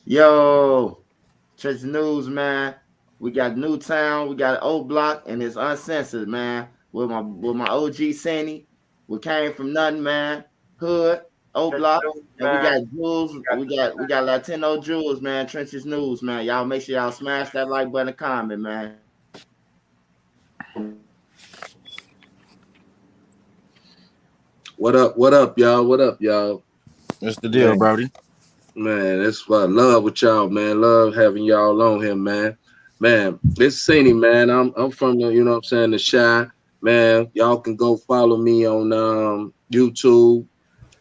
Yo, Church News, man. We got Newtown, we got Oblock, and it's Uncensored, man. With my OG Sandy. We came from nothing, man. Hood, Oblock, and we got Jules. We got Latino Jules, man. Trenches News, man. Y'all make sure y'all smash that like button and comment, man. What up? What up, y'all? What up, y'all? What's the deal, Man, Brody? man, that's what I love with y'all, man. Love having y'all on here, man. Man, this Cine, man. I'm from the, what I'm saying, the Shy. Man, y'all can go follow me on YouTube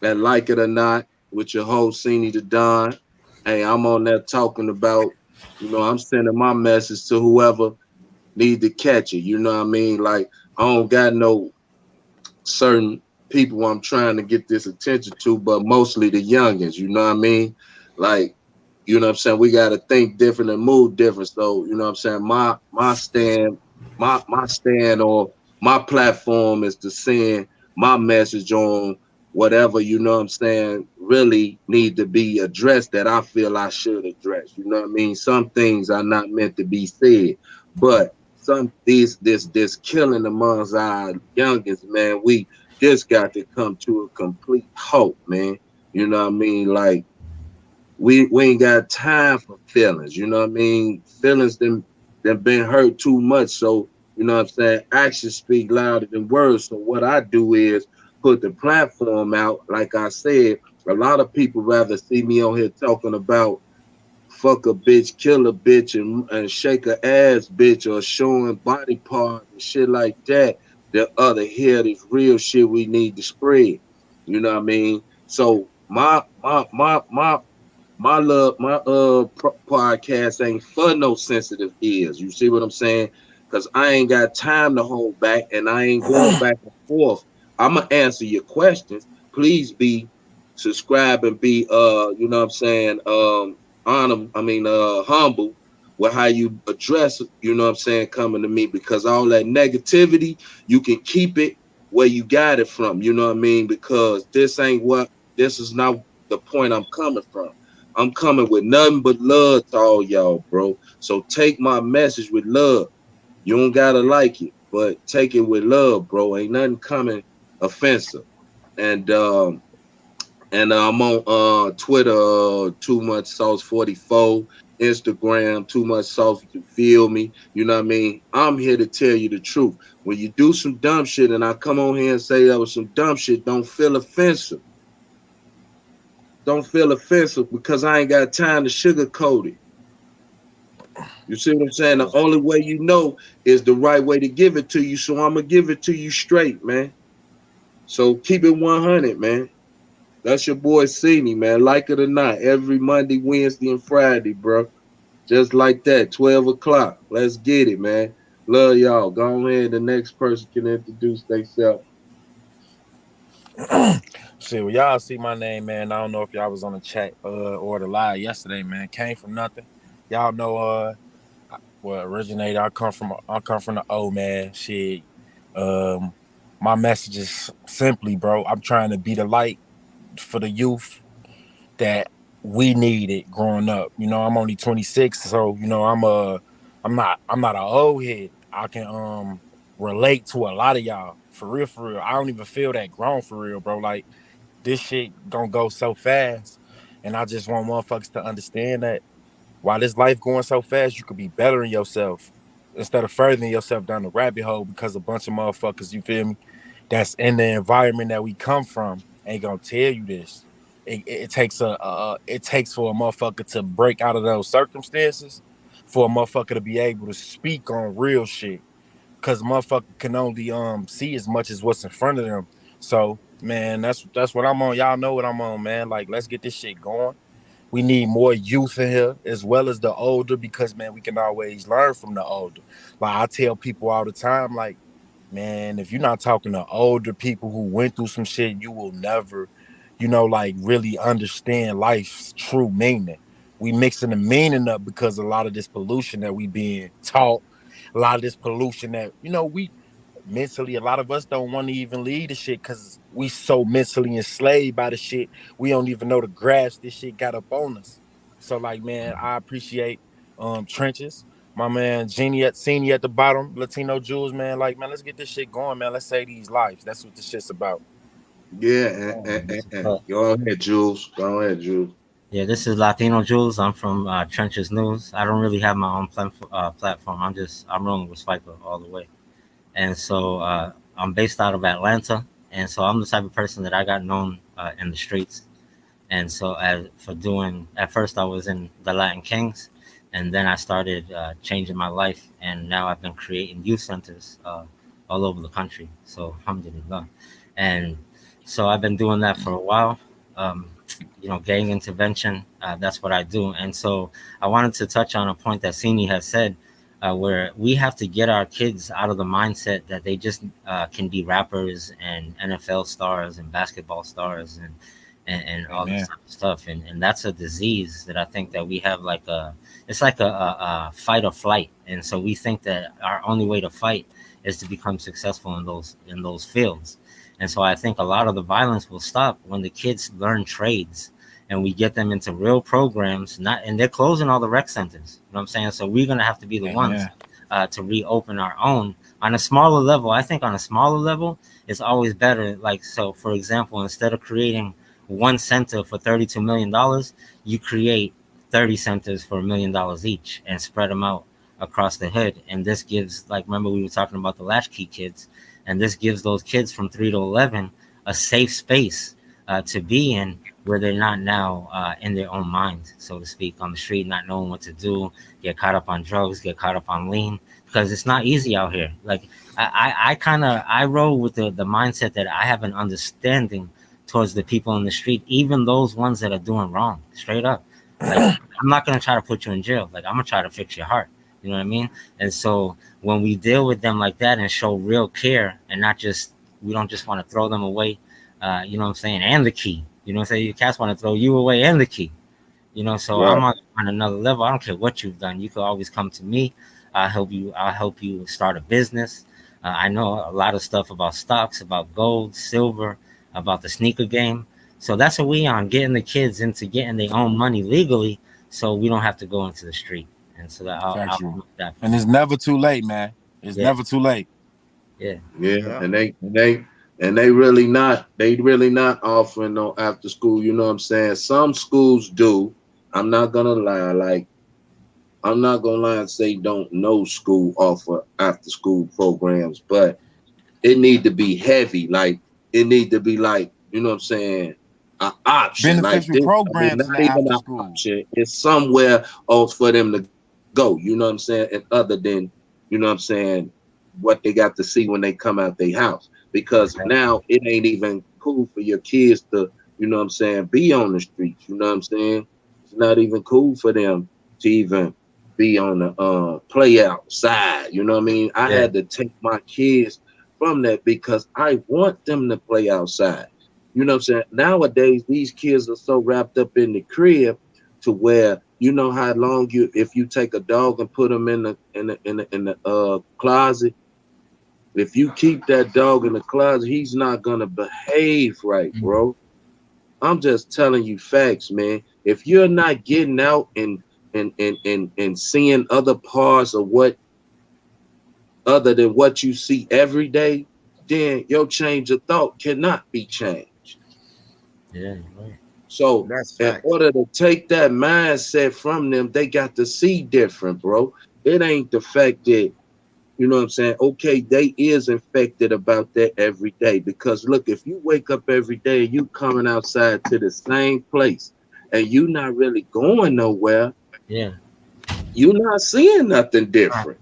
and Like It or Not with your host Cine the Don. Hey, I'm on there talking about, I'm sending my message to whoever need to catch it. You know what I mean? Like, I don't got no certain people I'm trying to get this attention to, but mostly the youngins, you know what I mean? Like, you know what I'm saying? We gotta think different and move different. So, you know what I'm saying? My stand or my platform is to send my message on whatever, you know what I'm saying, really need to be addressed that I feel I should address. You know what I mean? Some things are not meant to be said, but some this killing amongst our youngest, man, we just got to come to a complete halt, man. You know what I mean? Like we ain't got time for feelings, you know what I mean? Feelings them been hurt too much. So, you know what I'm saying? Actions speak louder than words. So what I do is put the platform out. Like I said, a lot of people rather see me on here talking about fuck a bitch, kill a bitch, and shake a ass bitch, or showing body parts and shit like that. The other here, this real shit we need to spread. You know what I mean? So my podcast ain't for no sensitive ears. You see what I'm saying? Because I ain't got time to hold back, and I ain't going back and forth. I'ma answer your questions. Please be subscribe and be you know what I'm saying, humble with how you address, you know what I'm saying, coming to me, because all that negativity, you can keep it where you got it from, you know what I mean? Because this is not the point I'm coming from. I'm coming with nothing but love to all y'all, bro. So take my message with love. You don't gotta like it, but take it with love, bro. Ain't nothing coming offensive. And I'm on Twitter, Too Much Sauce 44, Instagram, Too Much Sauce. You feel me? You know what I mean? I'm here to tell you the truth. When you do some dumb shit, and I come on here and say that was some dumb shit, don't feel offensive. Don't feel offensive, because I ain't got time to sugarcoat it. You see what I'm saying? The only way you know is the right way to give it to you. So I'm gonna give it to you straight, man. So keep it 100, man. That's your boy Cini, man. Like it or not, every Monday, Wednesday, and Friday, bro. Just like that, 12 o'clock. Let's get it, man. Love y'all. Go ahead. The next person can introduce themselves. Shit, well, y'all see my name, man. I don't know if y'all was on the chat or the live yesterday, man. Came from nothing. Y'all know what originated. I come from the O, man. Shit. Um my message is simply, bro, I'm trying to be the light for the youth that we needed growing up. You know, I'm only 26, so I'm not an old head. I can relate to a lot of y'all. For real, for real. I don't even feel that grown for real, bro. Like this shit gonna go so fast. And I just want motherfuckers to understand that while this life going so fast, you could be bettering yourself instead of furthering yourself down the rabbit hole because a bunch of motherfuckers, you feel me, that's in the environment that we come from ain't gonna tell you this. It takes it takes for a motherfucker to break out of those circumstances for a motherfucker to be able to speak on real shit. Cause motherfucker can only see as much as what's in front of them. So man, that's what I'm on. Y'all know what I'm on, man. Like let's get this shit going. We need more youth in here as well as the older because man, we can always learn from the older. Like I tell people all the time, like, man, if you're not talking to older people who went through some shit, you will never, like really understand life's true meaning. We mixing the meaning up because a lot of this pollution that we being taught, a lot of this pollution that, we mentally, a lot of us don't want to even lead the shit because we so mentally enslaved by the shit we don't even know the grasp this shit got up on us. So like, man, I appreciate Trenches, my man Genie at Senior at the bottom, Latino Jules, man. Like, man, let's get this shit going, man. Let's save these lives. That's what this shit's about. Yeah, This is, go ahead, Jules. Go ahead, Jules. yeah, this is Latino Jules. I'm from Trenches News. I don't really have my own platform. I'm rolling with Swiper all the way. And so I'm based out of Atlanta. And so I'm the type of person that I got known in the streets. And so at first I was in the Latin Kings, and then I started changing my life. And now I've been creating youth centers all over the country. So alhamdulillah. And so I've been doing that for a while. Um, gang intervention, that's what I do. And so I wanted to touch on a point that Sini has said, where we have to get our kids out of the mindset that they just can be rappers and NFL stars and basketball stars and all this type of stuff. And that's a disease that I think that we have it's like a fight or flight. And so we think that our only way to fight is to become successful in those fields. And so I think a lot of the violence will stop when the kids learn trades and we get them into real programs, and they're closing all the rec centers. You know what I'm saying? So we're going to have to be the ones to reopen our own on a smaller level. I think on a smaller level, it's always better. Like, so for example, instead of creating one center for $32 million, you create 30 centers for $1 million each and spread them out across the hood. And this gives, like, remember we were talking about the latchkey kids, and this gives those kids from 3 to 11 a safe space to be in, where they're not now in their own mind, so to speak, on the street, not knowing what to do, get caught up on drugs, get caught up on lean, because it's not easy out here. Like, I roll with the mindset that I have an understanding towards the people in the street, even those ones that are doing wrong, straight up. Like, I'm not going to try to put you in jail. Like, I'm going to try to fix your heart. You know what I mean? And so when we deal with them like that and show real care, and we don't just want to throw them away, you know what I'm saying? And the key, you know what I'm saying? Your cats want to throw you away and the key, so right. I'm on another level. I don't care what you've done. You can always come to me. I'll help you start a business. I know a lot of stuff about stocks, about gold, silver, about the sneaker game. So that's what we on, getting the kids into getting their own money legally, so we don't have to go into the street. And so that I'll that. And it's never too late, man. It's never too late. Yeah. And they really not offering no after school. You know what I'm saying? Some schools do. I'm not gonna lie. Like, I'm not gonna lie and say don't no school offer after school programs, but it need to be heavy. Like, it need to be like, you know what I'm saying, an option. Beneficial like programs not in the even after an school. option. It's somewhere else for them to go. You know what I'm saying? And other than, you know what I'm saying, what they got to see when they come out their house. Because now it ain't even cool for your kids to, you know what I'm saying, be on the streets. You know what I'm saying? It's not even cool for them to even be on the play outside. You know what I mean? I had to take my kids from that because I want them to play outside. You know what I'm saying? Nowadays, these kids are so wrapped up in the crib to where, you know how long if you take a dog and put him in the closet, if you keep that dog in the closet, he's not gonna behave right, bro. I'm just telling you facts, man. If you're not getting out and seeing other parts of what other than what you see every day, then your change of thought cannot be changed. Yeah, right. So in order to take that mindset from them, they got to see different, bro. It ain't the fact that, you know what I'm saying, okay, they is infected about that every day. Because look, if you wake up every day and you coming outside to the same place and you not really going nowhere, you're not seeing nothing different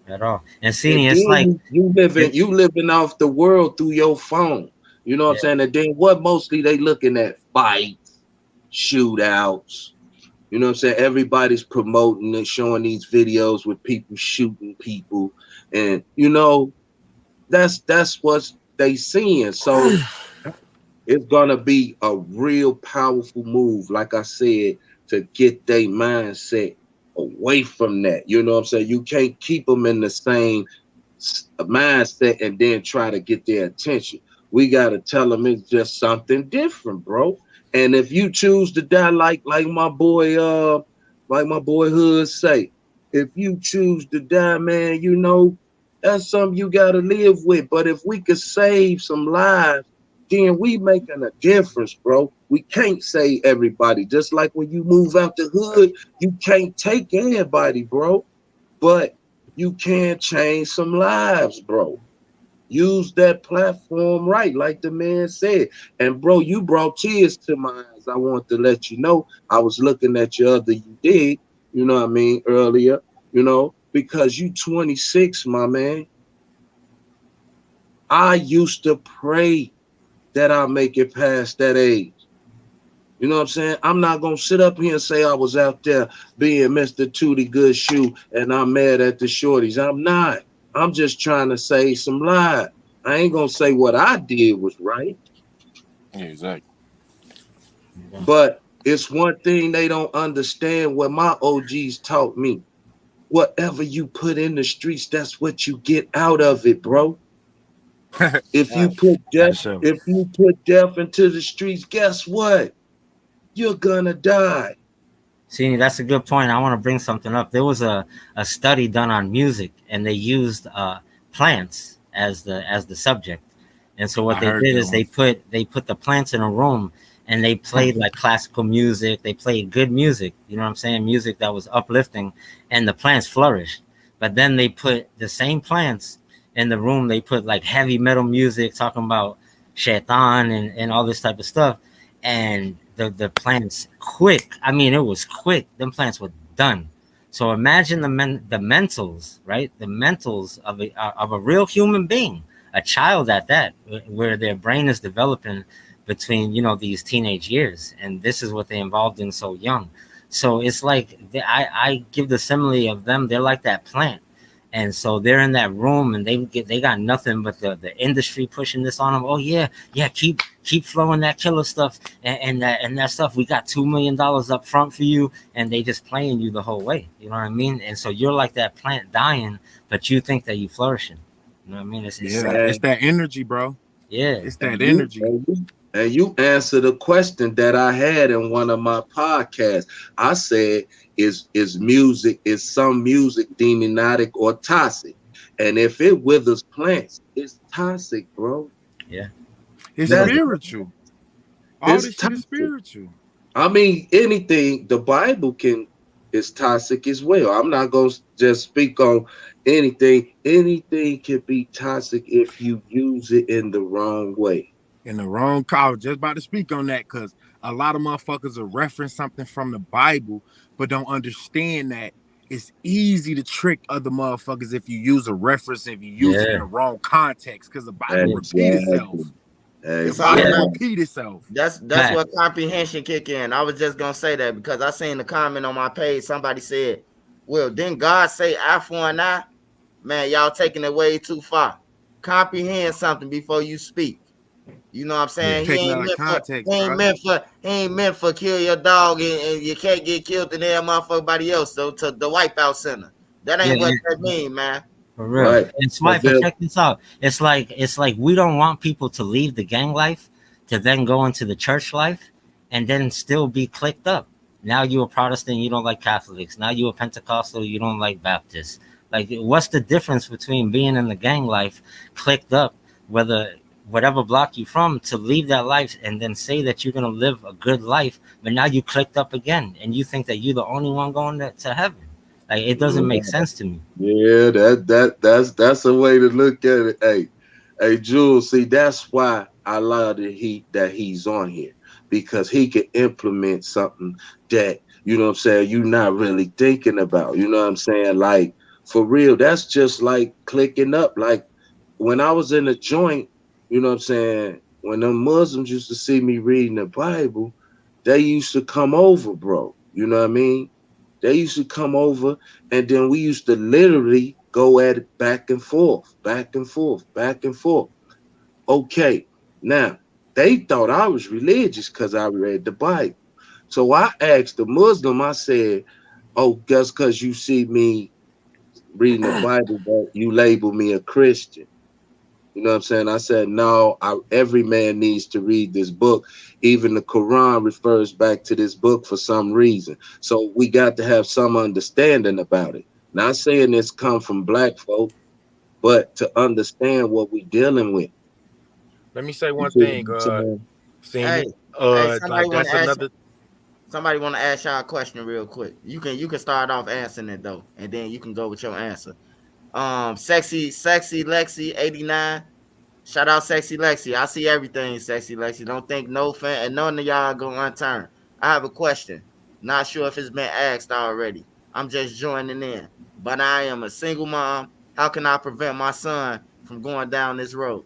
at all. And seeing it's like you living off the world through your phone. You know what I'm saying? And then what mostly they looking at? Fights, shootouts. You know what I'm saying? Everybody's promoting and showing these videos with people shooting people. And, you know, that's what they seeing. So it's going to be a real powerful move, like I said, to get their mindset away from that. You know what I'm saying? You can't keep them in the same mindset and then try to get their attention. We got to tell them it's just something different, bro. And if you choose to die like my boy Hood say, if you choose to die, man, you know, that's something you gotta live with. But if we could save some lives, then we making a difference, bro. We can't save everybody. Just like when you move out the hood, you can't take everybody, bro. But you can change some lives, bro. Use that platform right, like the man said. And bro, you brought tears to my eyes. I want to let you know. I was looking at your other you did, you know what I mean, earlier, you know, because you 26, my man. I used to pray that I make it past that age. You know what I'm saying? I'm not gonna sit up here and say I was out there being Mr. Tootie Good Shoe and I'm mad at the shorties. I'm not. I'm just trying to save some lives. I ain't gonna say what I did was right, Yeah, exactly. but it's one thing they don't understand what my OGs taught me. Whatever you put in the streets, that's what you get out of it, bro. If you put For death, sure. if you put death into the streets, guess what? You're gonna die. See, that's a good point. I want to bring something up. There was a study done on music, and they used plants as the subject. And so what I they heard did that is one. they put the plants in a room, and they played like classical music. They played good music. You know what I'm saying? Music that was uplifting, and the plants flourished. But then they put the same plants in the room. They put like heavy metal music, talking about shaitan and all this type of stuff, and the plants quick. I mean, it was quick. Them plants were done. So imagine the mentals, right? The mentals of a real human being, a child at that, where their brain is developing between these teenage years, and this is what they involved in so young. So it's like I give the simile of them. They're like that plant, and so they're in that room, and they got nothing but the industry pushing this on them. Oh yeah, keep flowing that killer stuff and that stuff. We got $2 million up front for you, and they just playing you the whole way. You know what I mean? And so you're like that plant dying, but you think that you flourishing. You know what I mean? It's Yeah, sad. it's that energy, bro. Yeah. It's And that you, energy. and you, and you answered a question that I had in one of my podcasts. I said, is some music demonic or toxic? And if it withers plants, it's toxic, bro. Yeah. It's That's Because spiritual. All it's this shit is toxic. spiritual. I mean, anything the Bible can is toxic as well. I'm not gonna just speak on anything. Anything can be toxic if you use it in the wrong way. In the wrong call. Just about to speak on that because a lot of motherfuckers will reference something from the Bible, but don't understand that it's easy to trick other motherfuckers if you use a reference, if you use it in yeah, the wrong context, because the Bible yeah, repeat Exactly. itself. The It's all Bible yeah. about Exactly. repeat itself. that's Fact. what comprehension kick in. I was just gonna say that because I seen the comment on my page. Somebody said, "Well, didn't God say eye for an eye?" Man, y'all taking it way too far. Comprehend something before you speak. You know what I'm Yeah. saying? He Taken ain't out of meant for context, bro. he ain't meant for kill your dog and you can't get killed in there motherfucker else. So to the wipeout center. That Yeah. ain't what that mean, man. For real. Right. And But Swiper, then check this out. It's like we don't want people to leave the gang life to then go into the church life and then still be clicked up. Now you a Protestant, you don't like Catholics. Now you a Pentecostal, you don't like Baptists. Like, what's the difference between being in the gang life, clicked up, whether whatever block you from, to leave that life and then say that you're gonna live a good life, but now you clicked up again and you think that you're the only one going to heaven. Like, it doesn't make sense to me. yeah, that's a way to look at it. Hey, Jules, see, that's why I love that he's on here because he can implement something that what I'm saying you're not really thinking about. You know what I'm saying? Like for real, that's just like clicking up. Like when I was in a joint, you know what I'm saying? When the Muslims used to see me reading the Bible, they used to come over, bro. You know what I mean? They used to come over, and then we used to literally go at it back and forth, back and forth, back and forth. Okay, now they thought I was religious because I read the Bible. So I asked the Muslim, I said, "Oh, just because you see me reading the Bible, but you label me a Christian?" You know what I'm saying? I said, no, every man needs to read this book. Even the Quran refers back to this book for some reason. So we got to have some understanding about it. Not saying this come from black folk, but to understand what we dealing with. Let me say You one see what thing, I'm saying? senior. Hey, hey, Like that's another. somebody want to ask y'all a question real quick. You can start off answering it though, and then you can go with your answer. Sexy Lexi 89. Shout out Sexy Lexi. I see everything, Sexy Lexi. Don't think no fan and none of y'all go unturned. I have a question. Not sure if it's been asked already. I'm just joining in. But I am a single mom. How can I prevent my son from going down this road?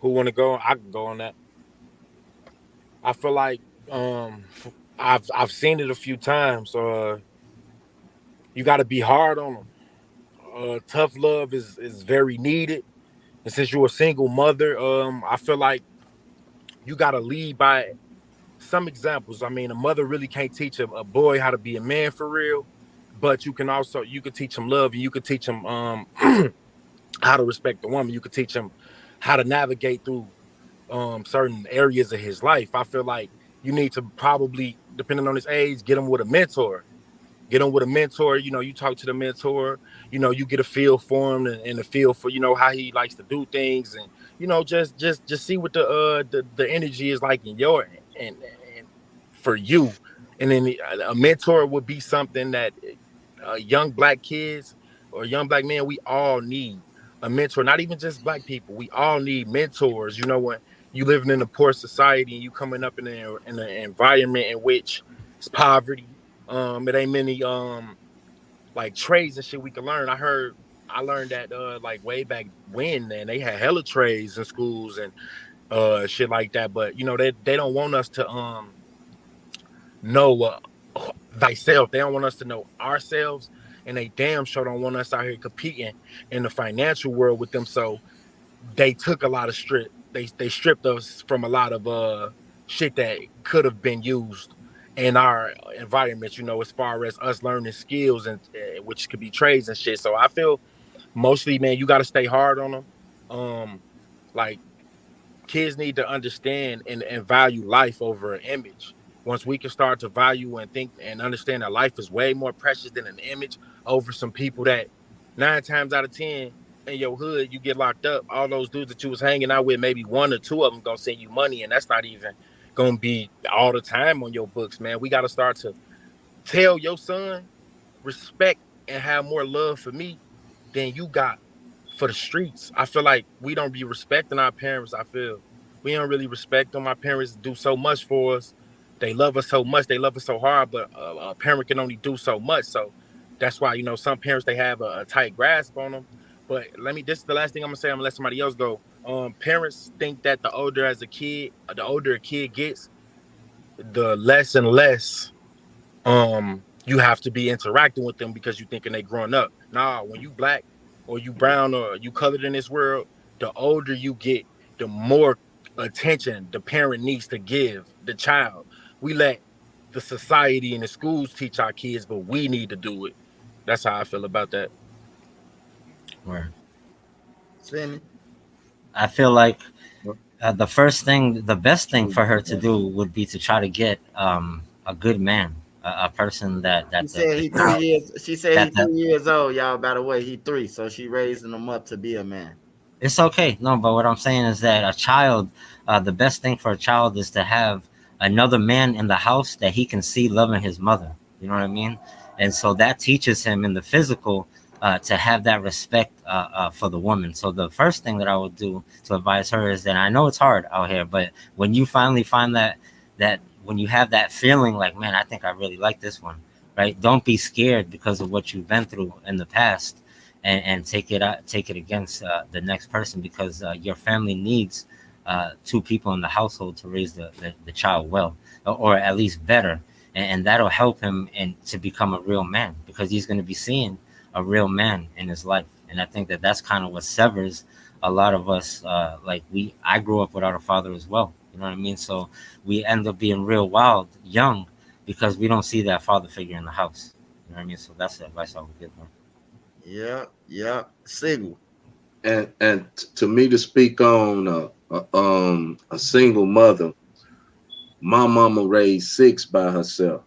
Who want to go? I can go on that. I feel like I've seen it a few times. You got to be hard on them. Tough love is very needed. And since you're a single mother, I feel like you got to lead by some examples. I mean, a mother really can't teach a boy how to be a man for real, but you could teach him love, and you could teach him how to respect the woman. You could teach him how to navigate through certain areas of his life. I feel like you need to probably, depending on his age, get him with a mentor. Get him with a mentor. You know, you talk to the mentor. You know, you get a feel for him and a feel for how he likes to do things, and just see what the energy is like in your and for you. And then a mentor would be something that young black kids or young black men, we all need a mentor. Not even just black people. We all need mentors. You know, when you living in a poor society and you coming up in an environment in which it's poverty, it ain't many like trades and shit we can learn. I learned that like way back when, man, they had hella trades in schools and shit like that. But they don't want us to know thyself. They don't want us to know ourselves, and they damn sure don't want us out here competing in the financial world with them. So they took a lot of they stripped us from a lot of shit that could have been used in our environment, as far as us learning skills and which could be trades and shit. So I feel mostly, man, you got to stay hard on them. Like kids need to understand and value life over an image. Once we can start to value and think and understand that life is way more precious than an image over some people that 9 times out of 10 in your hood, you get locked up. All those dudes that you was hanging out with, maybe one or two of them gonna send you money, and that's not even gonna be all the time on your books, man. We got to start to tell your son respect and have more love for me than you got for the streets. I feel like we don't be respecting our parents. I feel we don't really respect them. My parents do so much for us. They love us so much. They love us so hard, but a parent can only do so much. So that's why some parents, they have a tight grasp on them. But this is the last thing I'm gonna say. I'm gonna let somebody else go. Parents think that the older a kid gets, the less and less you have to be interacting with them because you thinking they growing up. Nah, when you black or you brown or you colored in this world, the older you get, the more attention the parent needs to give the child. We let the society and the schools teach our kids, but we need to do it. That's how I feel about that. Where Spinning. I feel like the best thing for her to do would be to try to get a good man, a person She said the he three child years. She said he that 3 years old, y'all. By the way, he 3, so she raising him up to be a man. it's okay. No, but what I'm saying is that a child, the best thing for a child is to have another man in the house that he can see loving his mother. You know what I mean? And so that teaches him in the physical to have that respect for the woman. So the first thing that I would do to advise her is that I know it's hard out here, but when you finally find that when you have that feeling like, man, I think I really like this one, right? Don't be scared because of what you've been through in the past and take it against the next person because your family needs two people in the household to raise the child well or at least better, and that'll help him and to become a real man because he's going to be seeing a real man in his life. And I think that that's kind of what severs a lot of us. I grew up without a father as well, you know what I mean? So we end up being real wild young because we don't see that father figure in the house, you know what I mean? So that's the advice I would give them. Yeah, yeah. Single. and to me to speak on a single mother, my mama raised 6 by herself.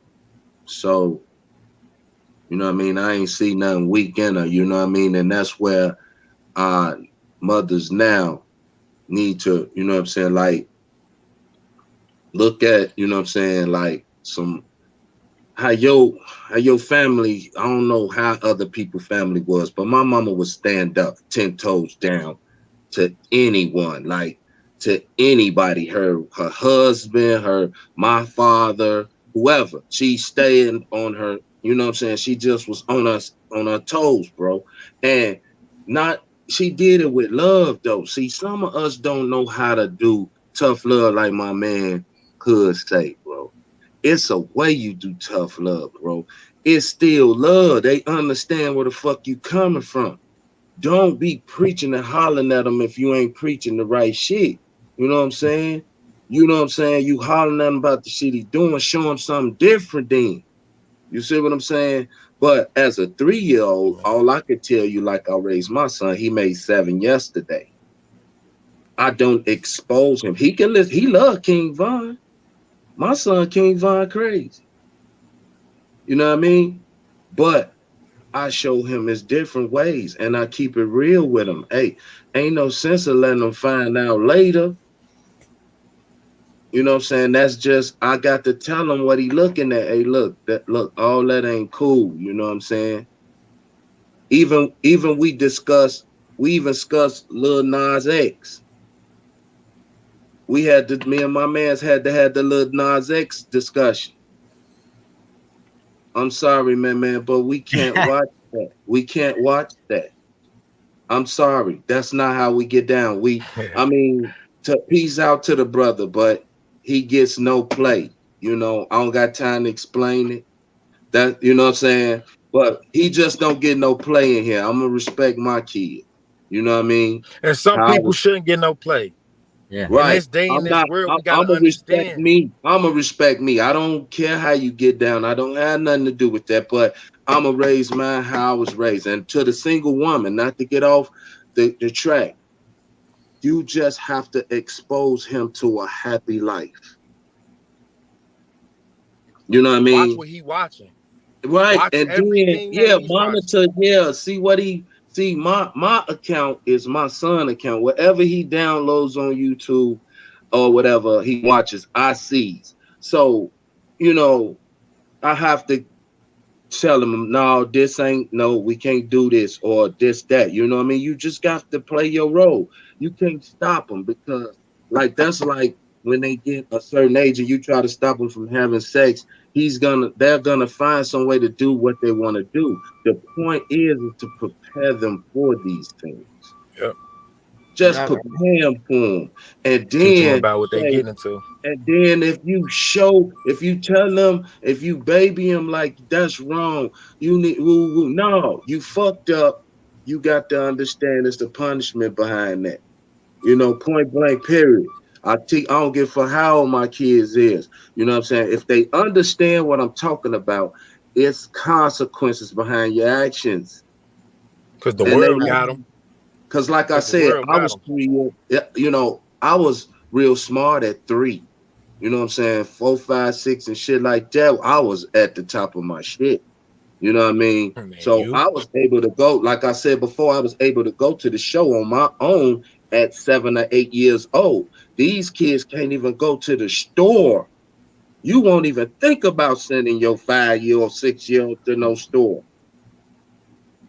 So, you know what I mean? I ain't see nothing weak in her, you know what I mean? And that's where uh mothers now need to, you know what I'm saying, like look at, you know what I'm saying, like some how your family, I don't know how other people family was, but my mama would stand up 10 toes down to anyone, like to anybody, her husband, my father, whoever. She staying on her, you know what I'm saying? She just was on her toes, bro. And not she did it with love though. See, some of us don't know how to do tough love like my man could say, bro. It's a way you do tough love, bro. It's still love. They understand where the fuck you coming from. Don't be preaching and hollering at them if you ain't preaching the right shit. You know what I'm saying? You know what I'm saying? You hollering at him about the shit he's doing, show him something different then. You see what I'm saying? But as a 3-year-old, all I could tell you, like I raised my son, he made 7 yesterday. I don't expose him. He can listen. He love King Von. My son, King Von, crazy. You know what I mean? But I show him his different ways and I keep it real with him. Hey, ain't no sense of letting him find out later. You know what I'm saying? That's just I got to tell him what he looking at. Hey, look, all that ain't cool. You know what I'm saying? Even we even discussed Lil Nas X. Me and my man's had to have the Lil Nas X discussion. I'm sorry, man, but we can't watch that. We can't watch that. I'm sorry. That's not how we get down. I mean, to peace out to the brother, but he gets no play. You know, I don't got time to explain it. That you know what I'm saying? But he just don't get no play in here. I'm gonna respect my kid. You know what I mean? And some How people shouldn't get no play. Yeah. In right. this day, in I'm this not world, we I'm gotta gonna respect understand. me. I'm gonna respect me. I don't care how you get down. I don't have nothing to do with that. But I'm gonna raise mine how I was raised. And to the single woman, not to get off the track, you just have to expose him to a happy life. You know what I Watch mean? what he watching. Right. Watch And then everything that yeah, he's watching. monitor, yeah, see what he see. My account is my son account. Whatever he downloads on YouTube or whatever he watches, I sees. So, you know, I have to tell them, no, this ain't no, we can't do this or this, that. You know what I mean? You just got to play your role. You can't stop them because, like, that's like when they get a certain age and you try to stop them from having sex, they're gonna find some way to do what they want to do. The point is to prepare them for these things. Yep. Just Gotta prepare them for them, and teach them then about what they say, getting into. and then if you tell them, if you baby them like that's wrong, you need woo woo. No, you fucked up. You got to understand it's the punishment behind that. You know, point blank, period. I don't give for how old my kids is. You know what I'm saying? If they understand what I'm talking about, it's consequences behind your actions. Cause the And they world got them. because like I Cause the said, world I got was them. 3 years, you know, I was real smart at 3. You know what I'm saying? 4, 5, 6, and shit like that. I was at the top of my shit. You know what I mean? Man, So you. I was able to go, like I said before, I was able to go to the show on my own at 7 or 8 years old. These kids can't even go to the store. You won't even think about sending your 5-year or 6-year-old to no store.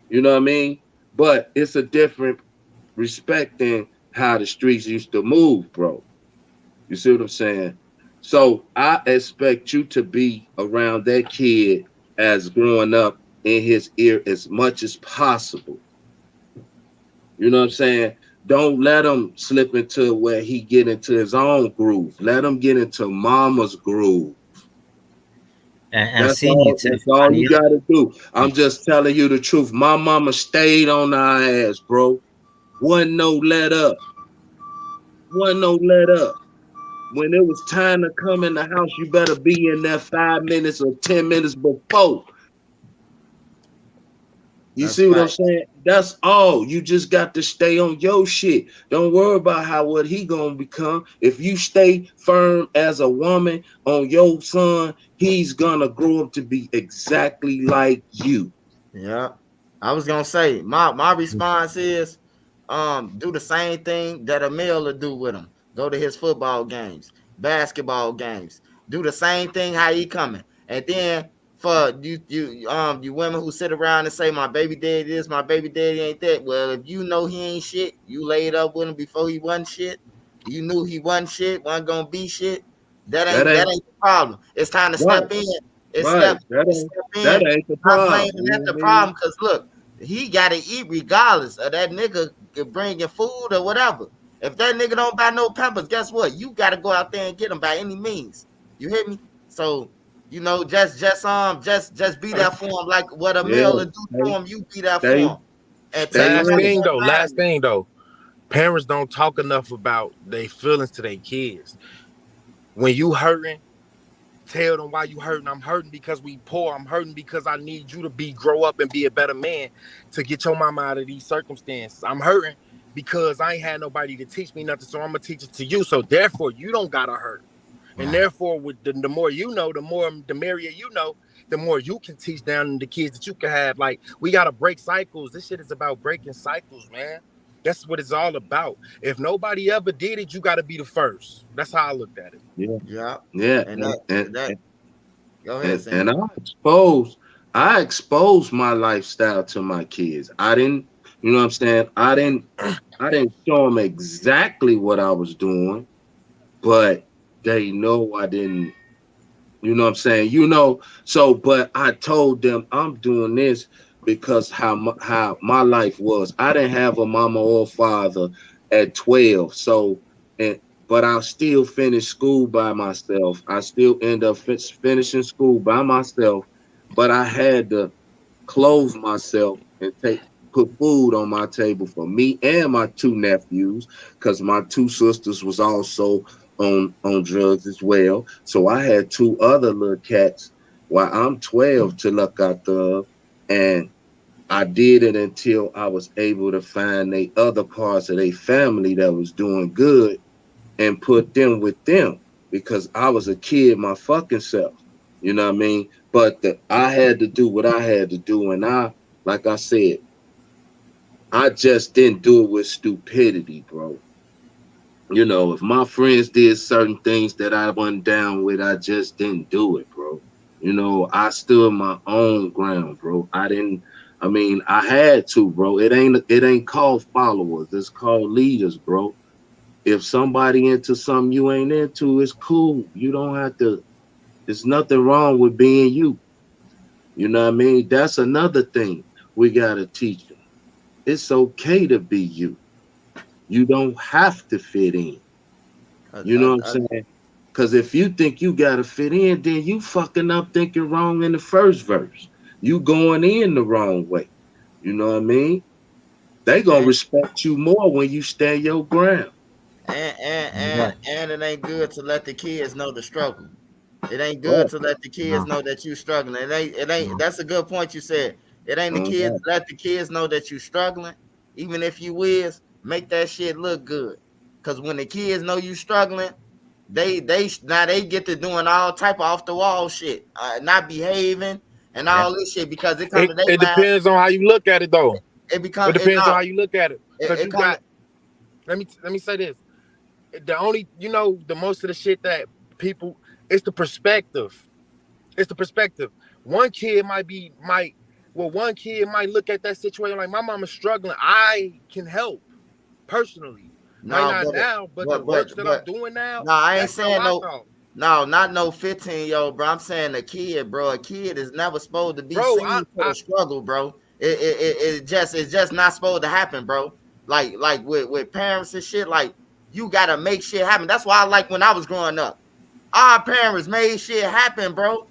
You know what I mean? But it's a different respecting how the streets used to move, bro. You see what I'm saying? So I expect you to be around that kid as growing up in his ear as much as possible. You know what I'm saying? Don't let him slip into where he get into his own groove. Let him get into mama's groove. And That's seeing you all. too. That's all you Anita. gotta do. I'm just telling you the truth. My mama stayed on our ass, bro. Wasn't no let up. Wasn't no let up. When it was time to come in the house, you better be in there 5 minutes or 10 minutes before. You That's see what I'm fact. saying? That's all. You just got to stay on your shit. Don't worry about what he gonna become. If you stay firm as a woman on your son, he's gonna grow up to be exactly like you. Yeah. I was gonna say my response is do the same thing that a male will do with him. Go to his football games, basketball games. Do the same thing how he coming. And then for you women who sit around and say my baby daddy this, my baby daddy ain't that. Well, if you know he ain't shit, you laid up with him before he wasn't shit. You knew he wasn't shit, wasn't gonna be shit. That That ain't that ain't ain't the problem. It's time to right, step in. right. Step That in. ain't the Stop problem. blaming You that know the what I mean? problem. Cause look, he got to eat regardless of that nigga bringing food or whatever. If that nigga don't buy no Pampers, guess what? You got to go out there and get them by any means. You hear me? So just be there for him like what a male Yeah. will do for him. You be there for Stay, him and take stay him Last out of in it. thing that though, last environment. thing though. Parents don't talk enough about their feelings to their kids. When you hurting, tell them why you hurting. I'm hurting because we poor. I'm hurting because I need you to grow up and be a better man to get your mama out of these circumstances. I'm hurting because I ain't had nobody to teach me nothing, so I'm gonna teach it to you. So therefore, you don't gotta hurt. And Right. therefore, with the more you know, the merrier you know, the more you can teach down the kids that you can have. Like we gotta break cycles. This shit is about breaking cycles, man. That's what it's all about. If nobody ever did it, you gotta be the first. That's how I looked at it. Yeah. Yeah, Yeah. and And, that and, that and, go ahead, and, Sam. and I exposed my lifestyle to my kids. I didn't, you know what I'm saying? I didn't show them exactly what I was doing, but they know I didn't, you know what I'm saying? So but I told them I'm doing this because how my life was. I didn't have a mama or father at 12. So and but I still finished school by myself. I still end up finishing school by myself, but I had to clothe myself and put food on my table for me and my two nephews, because my two sisters was also on drugs as well. So I had two other little cats while I'm 12 to look after, and I did it until I was able to find the other parts of their family that was doing good and put them with them, because I was a kid my fucking self. You know what I mean? But I had to do what I had to do, and like I said, I just didn't do it with stupidity, bro. If my friends did certain things that I wasn't down with, I just didn't do it, bro. I stood my own ground, bro. I didn't. I mean, I had to, bro. It ain't called followers. It's called leaders, bro. If somebody into something you ain't into, it's cool. You don't have to. There's nothing wrong with being you. You know what I mean? That's another thing we gotta teach them. It's okay to be you. You don't have to fit in. I, You know I, what I'm I, saying? Because if you think you gotta fit in, then you fucking up thinking wrong in the first verse. You going in the wrong way. You know what I mean? They gonna and respect you more when you stand your ground. and and Right. and it ain't good to let the kids know the struggle. It ain't good Right. to let the kids No. know that you struggling. It ain't. No. That's a good point you said. It ain't the kids. Uh-huh. Let the kids know that you struggling, even if you is. Make that shit look good. Cause when the kids know you struggling, they get to doing all type of off the wall shit, not behaving and Yeah. all this shit because it come It to their it mind. depends on how you look at it though. It It become it depends on no. how you look at it. Cause It you come to got let me say this. The only the most of the shit that people it's the perspective. It's the perspective. One kid one kid might look at that situation like my mama's struggling. I can help personally. Might no, not now, but the works that I'm but doing now, no. I ain't that's how saying I no. thought. No, not no 15-year-old, bro. I'm saying a kid, bro. A kid is never supposed to be Bro, seen for I the struggle, bro. It's just not supposed to happen, bro. Like with parents and shit, like you gotta make shit happen. That's why I like when I was growing up. Our parents made shit happen, bro.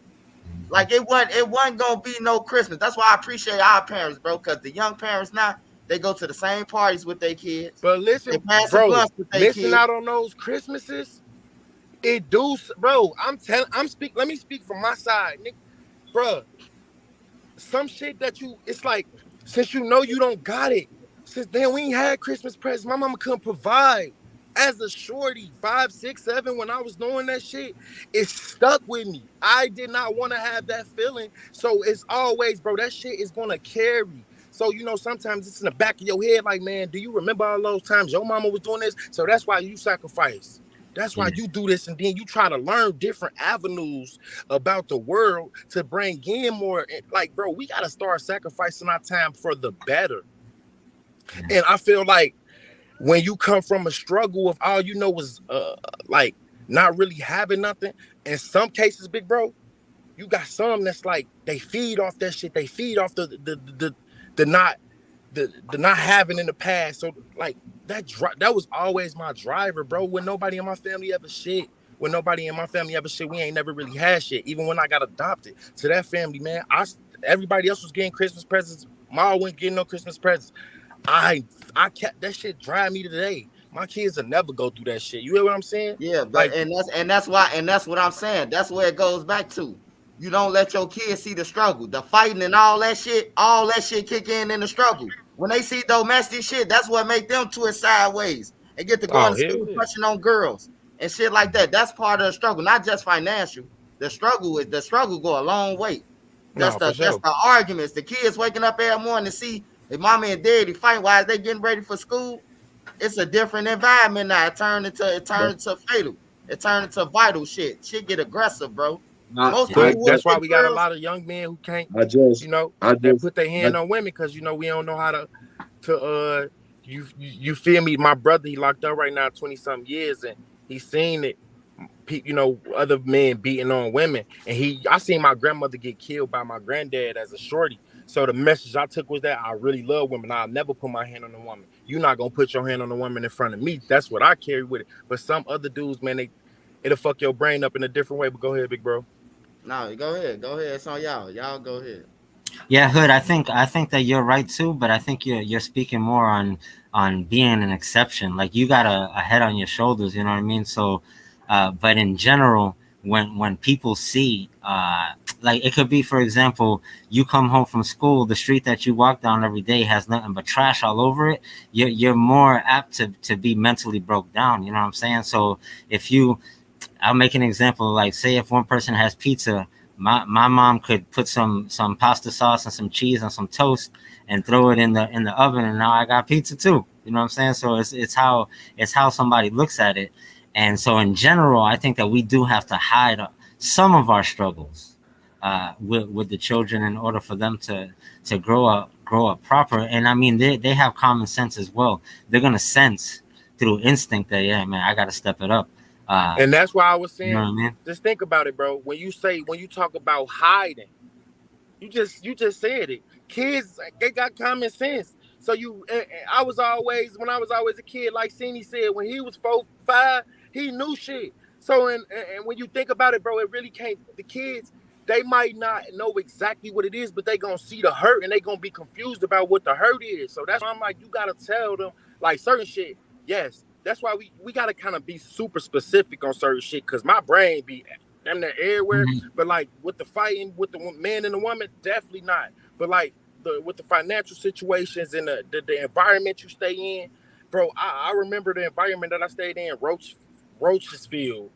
Like it wasn't gonna be no Christmas. That's why I appreciate our parents, bro. Cause the young parents now, they go to the same parties with their kids. but They listen, passing bro, blunts with their missing kids. out on those Christmases, it do bro. Let me speak from my side, Nick. Bro, some shit that it's like Since you know you don't got it, since then we ain't had Christmas presents. My mama couldn't provide. As a shorty, 5, 6, 7, when I was doing that shit, it stuck with me. I did not want to have that feeling. So it's always, bro, that shit is gonna carry. So, sometimes it's in the back of your head, like, man, do you remember all those times your mama was doing this? So that's why you sacrifice. That's why you do this, and then you try to learn different avenues about the world to bring in more. Like, bro, we gotta start sacrificing our time for the better. And I feel like when you come from a struggle of all you know was like not really having nothing, in some cases, big bro, you got some that's like they feed off that shit. They feed off the not the not having in the past. So like that was always my driver, bro. When nobody in my family ever shit. When nobody in my family ever shit, we ain't never really had shit. Even when I got adopted to that family, man, everybody else was getting Christmas presents. Ma wasn't getting no Christmas presents. I kept that shit drive me today. My kids will never go through that shit. You hear what I'm saying? Yeah, but Like, and that's why, and that's what I'm saying. That's where it goes back to. You don't let your kids see the struggle, the fighting, and all that shit. All that shit kick in the struggle. When they see domestic shit, that's what make them twist sideways and get to going oh to hell school yeah. touching on girls and shit like that. That's part of the struggle, not just financial. The struggle go a long way. That's No, the for that's sure. the arguments. The kids waking up every morning to see if mommy and daddy fight while they getting ready for school. It's a different environment now. It turned into fatal. It turned into vital shit. Shit get aggressive, bro. I, Most I But people would that's just, why hit we got a girls. lot of young men who can't, I just, you know, I that just, put their I, hand on women because we don't know how to you feel me? My brother, he locked up right now 20 something years, and he's seen it, other men beating on women. And I seen my grandmother get killed by my granddad as a shorty. So the message I took was that I really love women. I'll never put my hand on a woman. You're not gonna put your hand on a woman in front of me. That's what I carry with it. But some other dudes, man, it'll fuck your brain up in a different way. But go ahead, big bro. No, go ahead. Go ahead. It's on y'all. Y'all go ahead. Yeah, Hood. I think that you're right too, but I think you're speaking more on being an exception. Like you got a head on your shoulders. You know what I mean? So, but in general, when people see, like it could be, for example, you come home from school, the street that you walk down every day has nothing but trash all over it. You're more apt to be mentally broke down. You know what I'm saying? So if you I'll make an example. Like, say if one person has pizza, my mom could put some pasta sauce and some cheese and some toast and throw it in the oven, and now I got pizza too. You know what I'm saying? So it's how somebody looks at it, and so in general, I think that we do have to hide some of our struggles with the children in order for them to grow up proper. And I mean, they have common sense as well. They're gonna sense through instinct that, yeah, man, I got to step it up. And that's why I was You know saying, what I mean? just think about it, bro. When you talk about hiding, you just said it. Kids, they got common sense. So I was always when I was always a kid, like Cini said, when he was 4, 5, he knew shit. So and when you think about it, bro, it really can't. The kids, they might not know exactly what it is, but they gonna see the hurt and they gonna be confused about what the hurt is. So that's why I'm like, you gotta tell them like certain shit. Yes, that's why we gotta kind of be super specific on certain shit, cause my brain be damn near everywhere. Mhm. But like with the fighting with the man and the woman, definitely not. But like with the financial situations and the environment you stay in, bro. I remember the environment that I stayed in, Roachesville,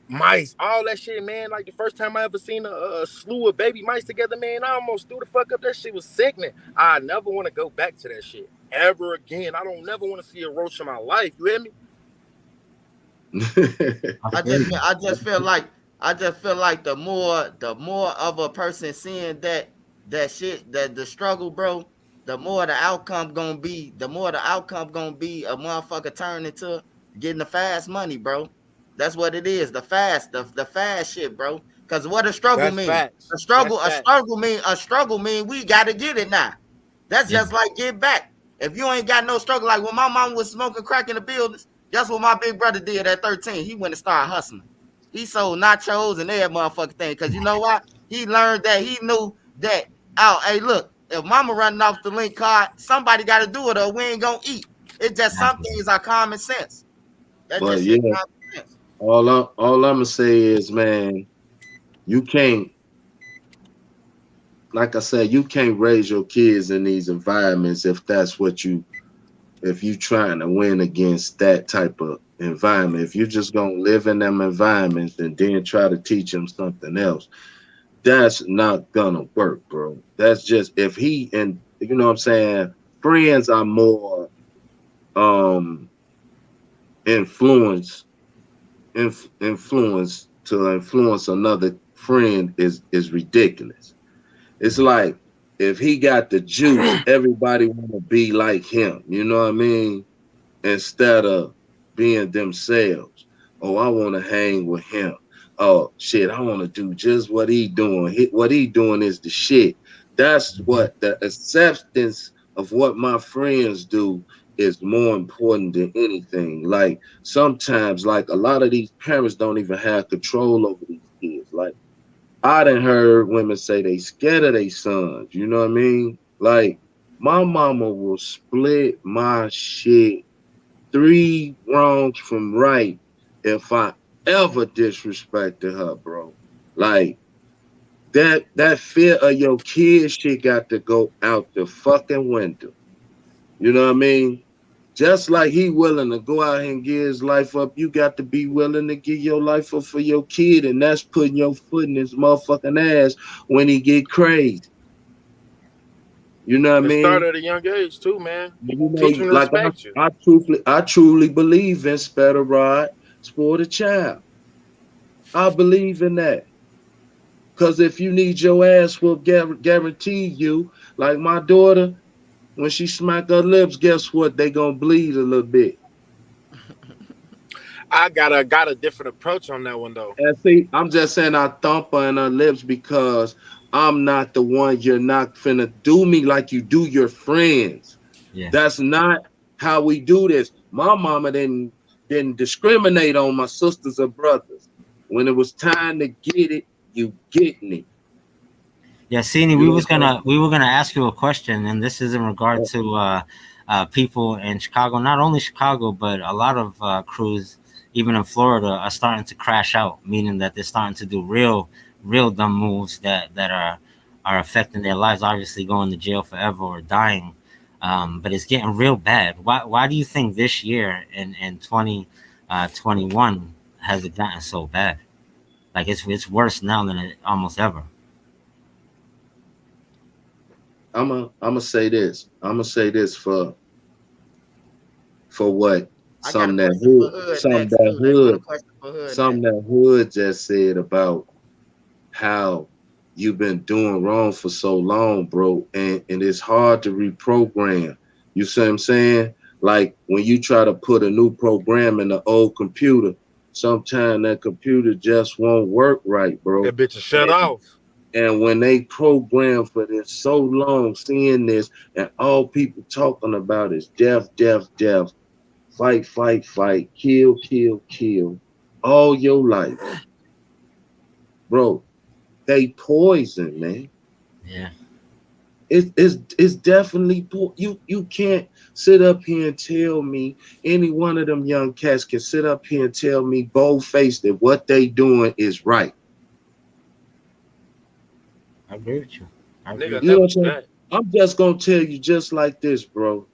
mice, all that shit, man. Like the first time I ever seen a slew of baby mice together, man, I almost threw the fuck up. That shit was sickening. I never want to go back to that shit ever again. I don't never want to see a roach in my life. You hear me? I I feel just you. I just feel like the more of a person seeing that shit, that the struggle, bro, the more the outcome gonna be a motherfucker turn into getting the fast money, bro. That's what it is. The fast shit, bro. Cause what a struggle That's mean? facts. That's facts. A struggle mean we gotta get it now. That's Yeah. just like get back. If you ain't got no struggle, like when my mom was smoking crack in the buildings, that's what my big brother did at 13. He went and started hustling. He sold nachos and every motherfucking thing. Cause you know what? He learned that he knew that, oh, hey, look, if mama running off the link card, somebody got to do it or we ain't gonna eat. It's just some Exactly. things are common sense. That but just shit yeah, common sense. all I'm gonna say is, man, you can't like I said, you can't raise your kids in these environments if you trying to win against that type of environment. If you're just gonna live in them environments and then try to teach them something else, that's not gonna work, bro. That's just if he and you know what I'm saying, friends are more um influence influence to influence another friend is ridiculous. It's like if he got the juice, everybody want to be like him. You know what I mean? Instead of being themselves. Oh, I want to hang with him. Oh shit, I want to do just what he doing. What he doing is the shit. That's what the acceptance of what my friends do is more important than anything. Like sometimes, like a lot of these parents don't even have control over these kids. Like I done heard women say they scared of their sons. You know what I mean? Like my mama will split my shit three wrongs from right if I ever disrespected her, bro. Like that fear of your kid shit got to go out the fucking window. You know what I mean? Just like he willing to go out here and give his life up, you got to be willing to give your life up for your kid, and that's putting your foot in his motherfucking ass when he get crazy. You know what I It mean? started at a young age too, man. You know, Teach him to like respect you. I truly believe in spare the rod, spoil the child. I believe in that. Cause if you need your ass will guarantee you, like my daughter, when she smack her lips, guess what? They gonna bleed a little bit. I got a different approach on that one though. And see, I'm just saying I thump her in her lips because I'm not the one. You're not finna do me like you do your friends. Yeah. That's not how we do this. My mama didn't discriminate on my sisters or brothers. When it was time to get it, you getting it. Yeah, Sini, You know what I'm we were gonna ask you a question, and this is in regard saying? to people in Chicago. Not only Chicago, but a lot of crews, even in Florida, are starting to crash out, meaning that they're starting to do real dumb moves that are affecting their lives. Obviously, going to jail forever or dying. But it's getting real bad. Why do you think this year in 2021 has it gotten so bad? Like it's worse now than it almost ever. I'm gonna say this. I'm gonna say this for what I got a some that question for hood, Hood some next that too. They want a hood, question for Hood some next. that hood just said about how you've been doing wrong for so long, bro, and it's hard to reprogram. You see what I'm saying? Like when you try to put a new program in the old computer, sometimes that computer just won't work right, bro. That bitch is shut And, off. and when they program for this so long, seeing this, and all people talking about is death, death, death, fight, fight, fight, kill, kill, kill, all your life, bro. They poison, man. Yeah. It's definitely you can't sit up here and tell me any one of them young cats can sit up here and tell me bold faced that what they doing is right. I agree with you. I agree. Nigga You know never what I'm do saying? that. I'm just gonna tell you just like this, bro.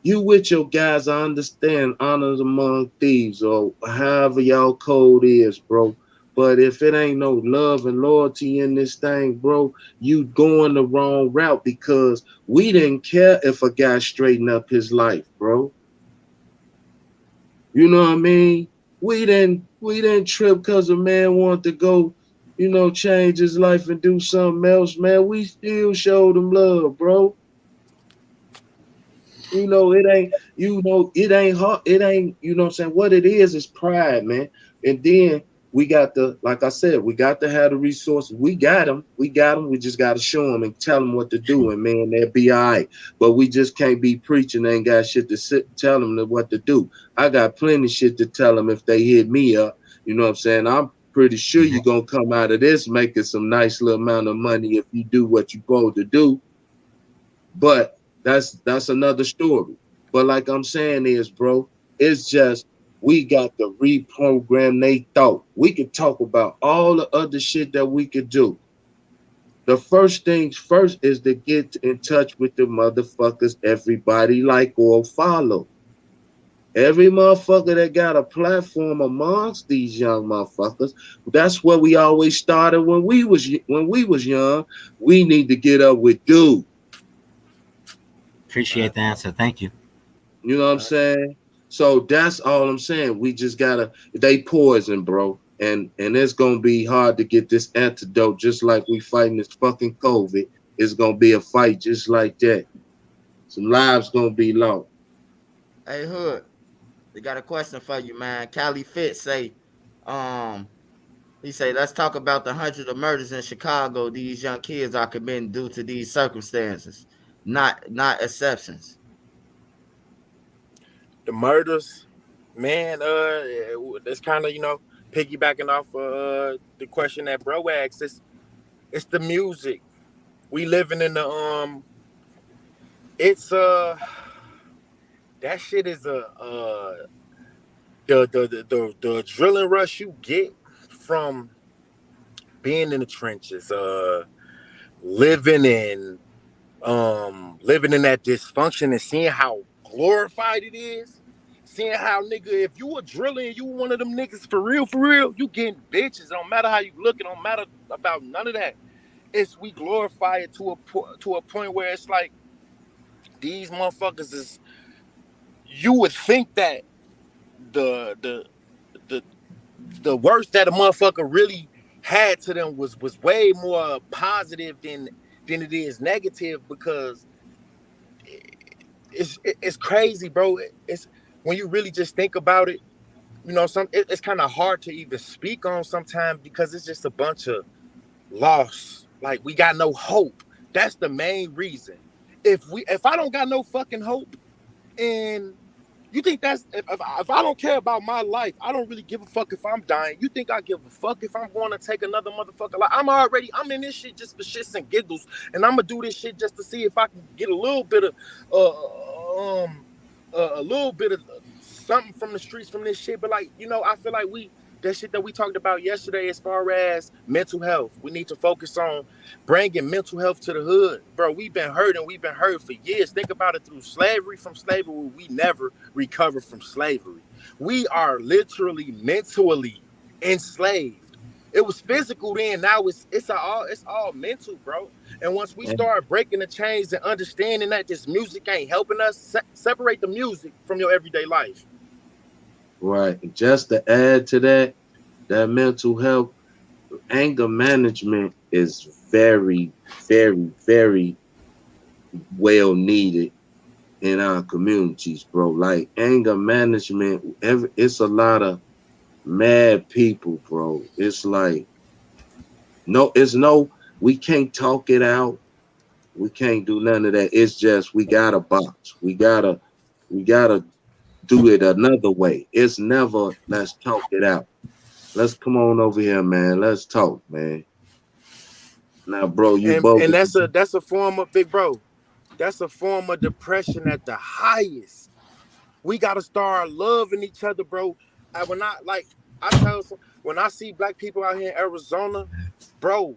You with your guys, I understand honors among thieves or however y'all code is, bro. But if it ain't no love and loyalty in this thing, bro, you going the wrong route because we didn't care if a guy straightened up his life, bro. You know what I mean? We didn't trip because a man wanted to go, change his life and do something else, man. We still showed him love, bro. It ain't hard. It ain't, what I'm saying? What it is pride, man. And then we got like I said, we got to have the resources. We got them. We got them. We just got to show them and tell them what to do. And man, they'll be all right. But we just can't be preaching. Ain't got shit to tell them what to do. I got plenty shit to tell them if they hit me up. You know what I'm saying? I'm pretty sure you're going to come out of this making some nice little amount of money if you do what you're supposed to do. But that's another story. But like I'm saying is, bro, it's just we got to reprogram they thought. We could talk about all the other shit that we could do. The first things first is to get in touch with the motherfuckers everybody like or follow. Every motherfucker that got a platform amongst these young motherfuckers, that's where we always started when we was young. We need to get up with dude. Appreciate the answer. Thank you. You know what I'm saying? So that's all I'm saying. We just gotta they poison, bro. And it's gonna be hard to get this antidote just like we fighting this fucking COVID. It's gonna be a fight just like that. Some lives gonna be lost. Hey Hood, they got a question for you, man. Cali Fitz say, um, he say, let's talk about the hundred of murders in Chicago these young kids are committing due to these circumstances, not exceptions. The murders, man. It's kind of piggybacking off the question that bro asked. It's the music. We living in the. It's that shit is the drilling rush you get from being in the trenches, living in living in that dysfunction and seeing how glorified it is. Seeing how nigga, if you a driller and you one of them niggas for real, you getting bitches. Don't matter how you look, it don't matter about none of that. It's we glorify it to a point where it's like these motherfuckers is. You would think that the the the the worst that a motherfucker really had to them was way more positive than it is negative because it's crazy, bro. It's when you really just think about it, it's kind of hard to even speak on sometimes because it's just a bunch of loss. Like we got no hope. That's the main reason. If I don't got no fucking hope, and you think that's if I don't care about my life, I don't really give a fuck if I'm dying. You think I give a fuck if I'm going to take another motherfucker? Like I'm in this shit just for shits and giggles, and I'm gonna do this shit just to see if I can get a little bit of a little bit of something from the streets from this shit. But like I feel like that shit that we talked about yesterday as far as mental health. We need to focus on bringing mental health to the hood. Bro, we've been hurt for years. Think about it through slavery. From slavery, we never recovered from slavery. We are literally mentally enslaved. It was physical then. Now it's all mental, bro. And once we start breaking the chains and understanding that this music ain't helping us, separate the music from your everyday life. Right. Just to add to that mental health, anger management is very, very, very well needed in our communities, bro. Like anger management, it's a lot of mad people, bro. It's like we can't talk it out. We can't do none of that. It's just we gotta box. We gotta do it another way. It's never let's talk it out. Let's come on over here, man. Let's talk, man. Now, bro, you both. And that's a form of big bro. That's a form of depression at the highest. We gotta start loving each other, bro. When I see black people out here in Arizona, bro,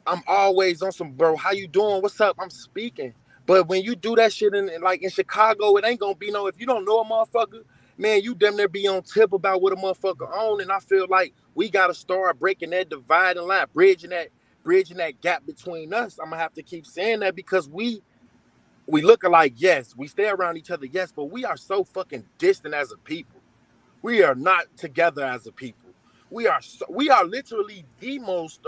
I'm always on some bro. How you doing? What's up? I'm speaking. But when you do that shit in Chicago, it ain't gonna be no. If you don't know a motherfucker, man, you damn near be on tip about what a motherfucker own. And I feel like we gotta start breaking that dividing line, bridging that gap between us. I'm gonna have to keep saying that because we look alike, yes. We stay around each other, yes, but we are so fucking distant as a people. We are not together as a people. We are literally the most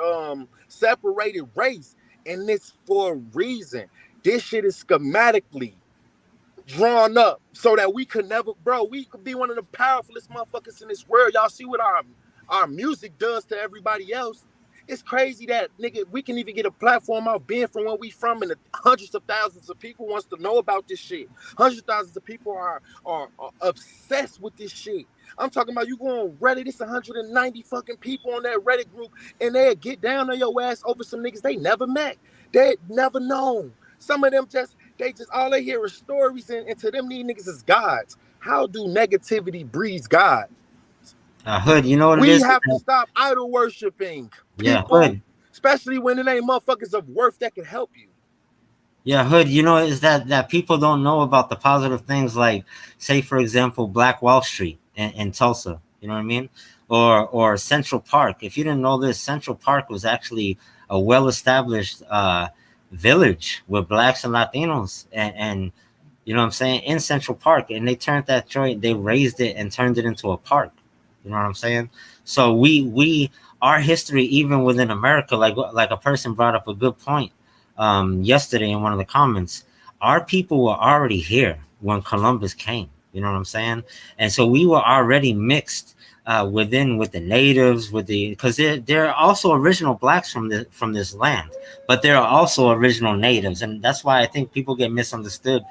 separated race, and it's for a reason. This shit is schematically drawn up so that we could never, bro. We could be one of the powerfulest motherfuckers in this world. Y'all see what our music does to everybody else. It's crazy that nigga we can even get a platform out being from where we from, and the hundreds of thousands of people wants to know about this shit. Hundreds of thousands of people are obsessed with this shit. I'm talking about you go on Reddit. It's 190 fucking people on that Reddit group, and they'll get down on your ass over some niggas they never met, they never known. Some of them they all they hear is stories, and to them these niggas is gods. How do negativity breeds God? Hood, you know what it We is? have to stop idol worshiping. Yeah, People, Hood. especially when it ain't motherfuckers of worth that can help you. Yeah, Hood, is that people don't know about the positive things, like, say, for example, Black Wall Street in Tulsa, you know what I mean? Or Central Park. If you didn't know this, Central Park was actually a well-established village with blacks and Latinos, and you know what I'm saying, in Central Park, and they turned that joint, they raised it and turned it into a park. You know what I'm saying? So we our history, even within America, like a person brought up a good point yesterday in one of the comments. Our people were already here when Columbus came. You know what I'm saying? And so we were already mixed with the natives, because there are also original blacks from this land, but there are also original natives, and that's why I think people get misunderstanding.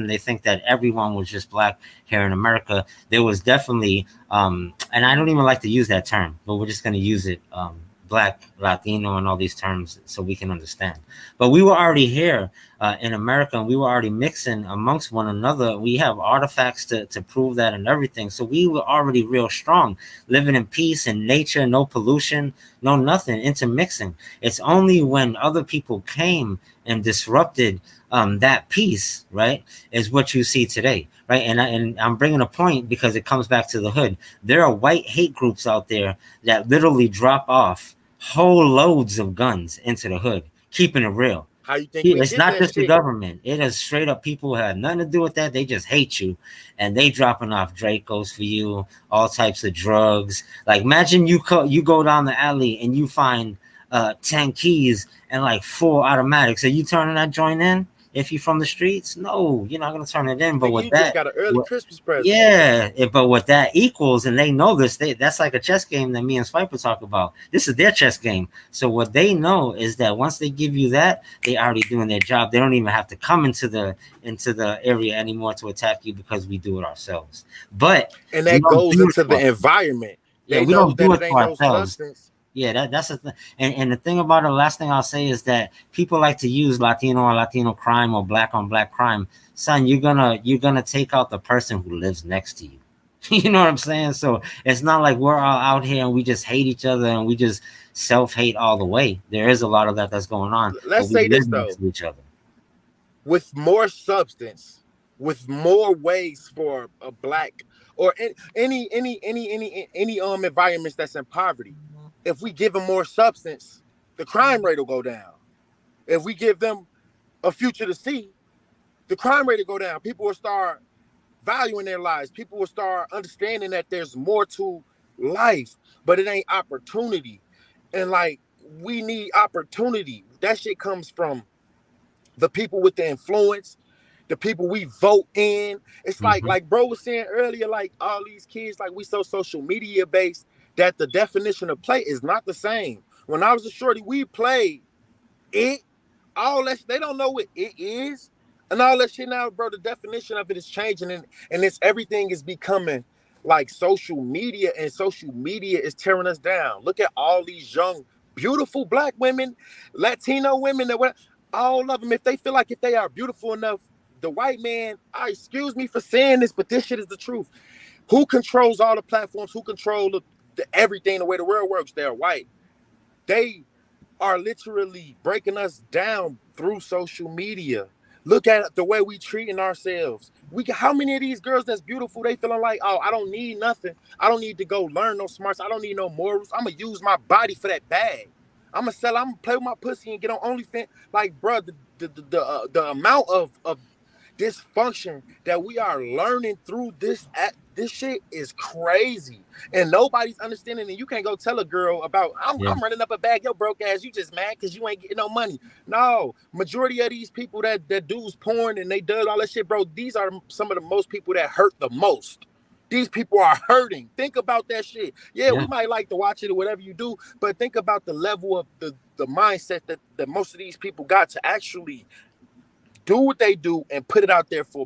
They think that everyone was just black here in America. There was definitely, and I don't even like to use that term, but we're just going to use it, black, Latino, and all these terms so we can understand. But we were already here in America, and we were already mixing amongst one another. We have artifacts to prove that and everything. So we were already real strong, living in peace and nature, no pollution, no nothing, intermixing. It's only when other people came and disrupted that peace, right, is what you see today, right? And I'm bringing a point because it comes back to the hood. There are white hate groups out there that literally drop off whole loads of guns into the hood, keeping it real. How you think we It's get not that just the shit? government. It is straight up people who have nothing to do with that. They just hate you, and they dropping off Dracos for you, all types of drugs. Like, imagine you go down the alley and you find 10 keys and like 4 automatics. Are you turning that joint in? If you're from the streets, no, you're not gonna turn it in. But Nigga, with you just that, got an early Christmas present. yeah, but what that equals, and they know this, that's like a chess game that me and Swiper talk about. This is their chess game. So what they know is that once they give you that, they already doing their job. They don't even have to come into the area anymore to attack you, because we do it ourselves. But And we that don't goes do it into to the environment. yeah, They we know don't that do it it to ain't no ourselves. substance. Yeah, that's the thing. And the thing about it, the last thing I'll say is that people like to use Latino on Latino crime or black on black crime. Son, you're gonna take out the person who lives next to you. You know what I'm saying? So it's not like we're all out here and we just hate each other and we just self-hate all the way. There is a lot of that's going on, but Let's we say live this next though. to each other. With more substance, with more ways for a black or any environments that's in poverty, if we give them more substance, the crime rate will go down. If we give them a future to see, the crime rate will go down. People will start valuing their lives. People will start understanding that there's more to life, but it ain't opportunity. And like, we need opportunity. That shit comes from the people with the influence, the people we vote in. It's Mm-hmm. like bro was saying earlier, like all these kids, like we so social media based that the definition of play is not the same. When I was a shorty, we played it. All that they don't know what it is, and all that shit now, bro. The definition of it is changing, and it's everything is becoming like social media, and social media is tearing us down. Look at all these young, beautiful black women, Latino women that were all of them. If they feel like if they are beautiful enough, the white man, excuse me for saying this, but this shit is the truth. Who controls all the platforms? Who control the everything the way the world works? They're white. They are literally breaking us down through social media. Look at the way we treating ourselves. How many of these girls that's beautiful, they feeling like, oh, I don't need nothing. I don't need to go learn no smarts. I don't need no morals. I'm gonna use my body for that bag. I'm gonna play with my pussy and get on OnlyFans. Like, bro, the amount of dysfunction that we are learning through this shit is crazy, and nobody's understanding. And you can't go tell a girl about I'm running up a bag, yo broke ass, you just mad because you ain't getting no money. No, majority of these people that do's porn and they does all that shit, bro, these are some of the most people that hurt the most. These people are hurting. Think about that shit. Yeah, we might like to watch it or whatever you do, but think about the level of the mindset that most of these people got to actually do what they do and put it out there for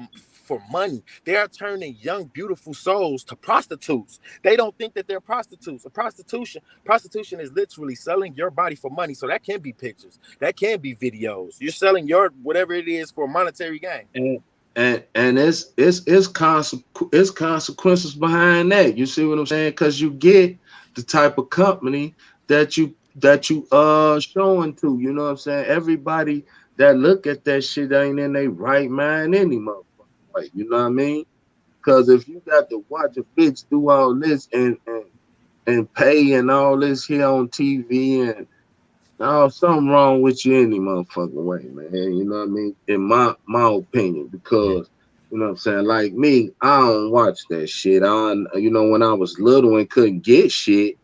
money. They are turning young, beautiful souls to prostitutes. They don't think that they're prostitutes. Prostitution is literally selling your body for money. So that can be pictures, that can be videos. You're selling your whatever it is for a monetary gain. And it's consequences behind that. You see what I'm saying? Because you get the type of company that you showing to. You know what I'm saying? Everybody that look at that shit ain't in their right mind any motherfucking way. You know what I mean? Because if you got to watch a bitch do all this and pay and all this here on TV and no, something wrong with you any motherfucking way, man. You know what I mean? In my opinion, Yeah. because you know what I'm saying. Like me, I don't watch that shit. You know, when I was little and couldn't get shit,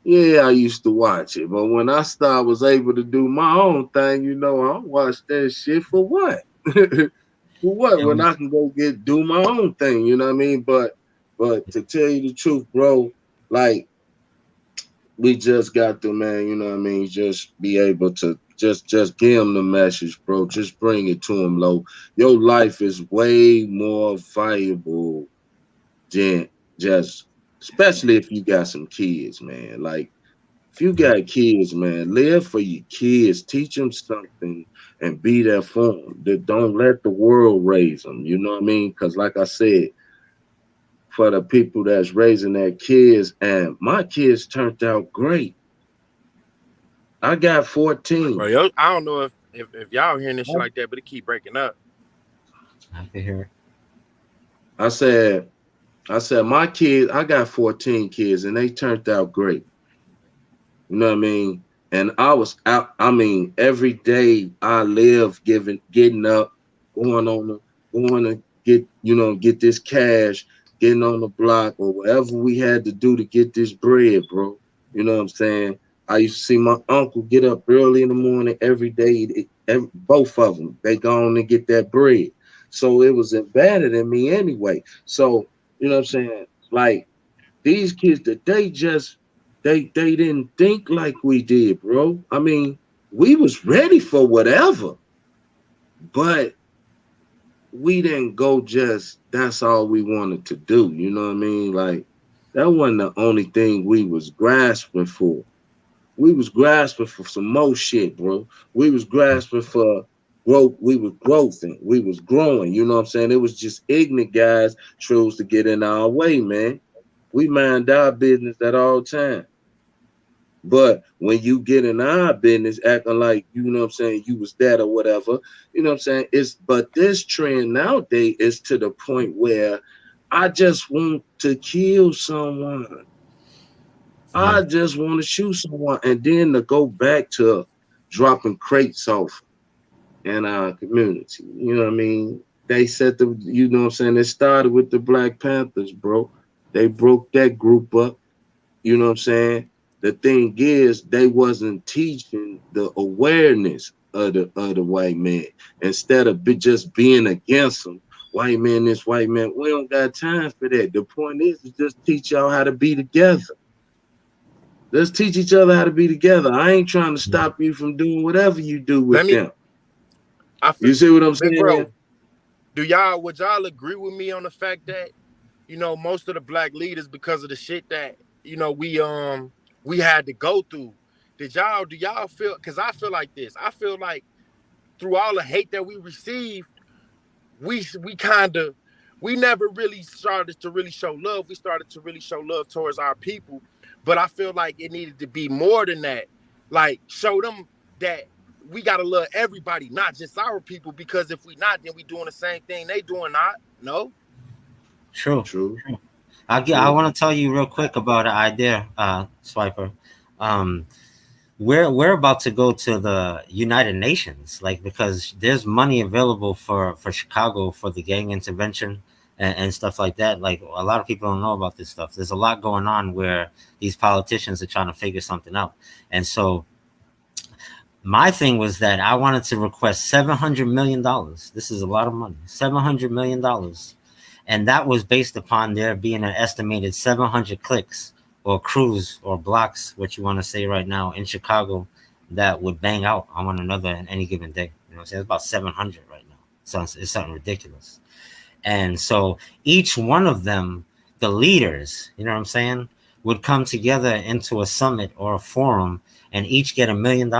yeah, I used to watch it. But when I was able to do my own thing, you know, I don't watch that shit for what? For what? When And I can go do my own thing, you know what I mean? But to tell you the truth, bro, like we just got to, man, you know what I mean, just be able to just give them the message, bro. Just bring it to them, low. Your life is way more valuable than just, especially if you got some kids, man. Like if you got kids, man, live for your kids, teach them something and be there for them. Don't let the world raise them, you know what I mean? Because like I said, for the people that's raising their kids, and my kids turned out great. I got 14. Bro, yo, I don't know if y'all hearing this shit like that, but it keep breaking up. I can hear. I said, my kids, I got 14 kids and they turned out great. You know what I mean? And I was out, I mean, every day I live getting up, going to get, you know, get this cash, getting on the block or whatever we had to do to get this bread, bro. You know what I'm saying? I used to see my uncle get up early in the morning every day. Both of them, they go on and get that bread. So it was embedded in me anyway. So, you know what I'm saying? Like these kids that they didn't think like we did, bro. I mean, we was ready for whatever, but we didn't go just that's all we wanted to do. You know what I mean? Like that wasn't the only thing we was grasping for. We was grasping for some more shit, bro. We was grasping for growth. We was growing. We was growing. You know what I'm saying? It was just ignorant guys chose to get in our way, man. We mind our business at all times. But when you get in our business acting like, you know what I'm saying, you was that or whatever, you know what I'm saying? But this trend nowadays is to the point where I just want to kill someone. Yeah. I just want to shoot someone. And then to go back to dropping crates off in our community. You know what I mean? They said you know what I'm saying? They started with the Black Panthers, bro. They broke that group up. You know what I'm saying? The thing is, they wasn't teaching the awareness of the white man. Instead of just being against them, white man, this white man, we don't got time for that. The point is to just teach y'all how to be together. Let's teach each other how to be together. I ain't trying to stop you from doing whatever you do Let with me, them. I feel, You see what I'm big saying? bro. Would y'all agree with me on the fact that most of the black leaders, because of the shit that we had to go through, do y'all feel? Because I feel like this. I feel like through all the hate that we received, we kind of we never really started to really show love. We started to really show love towards our people, but I feel like it needed to be more than that. Like show them that we gotta love everybody, not just our people. Because if we not, then we doing the same thing they doing. Not no. True. True, I true. want to tell you real quick about an idea, Swiper. Um, we're about to go to the United Nations, like because there's money available for Chicago for the gang intervention and stuff like that. Like a lot of people don't know about this stuff. There's a lot going on where these politicians are trying to figure something out, and so my thing was that I wanted to request $700 million. This is a lot of money, $700 million, and that was based upon there being an estimated 700 clicks or crews or blocks, what you want to say right now in Chicago, that would bang out on one another in any given day. You know what I'm saying? It's about 700 right now. So it's something ridiculous. And so each one of them, the leaders, you know what I'm saying, would come together into a summit or a forum and each get $1 million.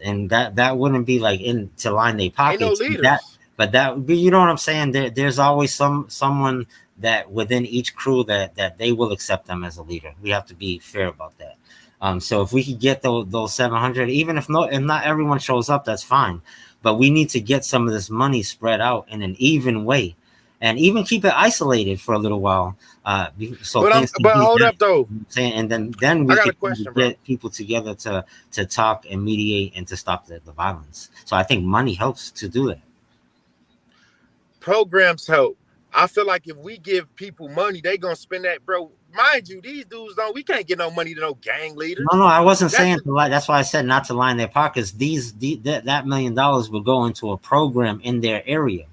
And that wouldn't be like in to line their Ain't no pockets. leaders. But that would be, you know what I'm saying? There's always someone that within each crew that they will accept them as a leader. We have to be fair about that. So if we could get those 700, even if not everyone shows up, that's fine. But we need to get some of this money spread out in an even way, and even keep it isolated for a little while, so things can but be hold done. up though. And then I we got a could question, bro. get people together to talk and mediate and to stop the violence. So I think money helps to do that. Programs help. I feel like if we give people money, they gonna spend that, bro. Mind you, these dudes don't. We can't get no money to no gang leaders. No, I wasn't That's saying to lie. That's why I said not to line their pockets. That $1 million would go into a program in their area,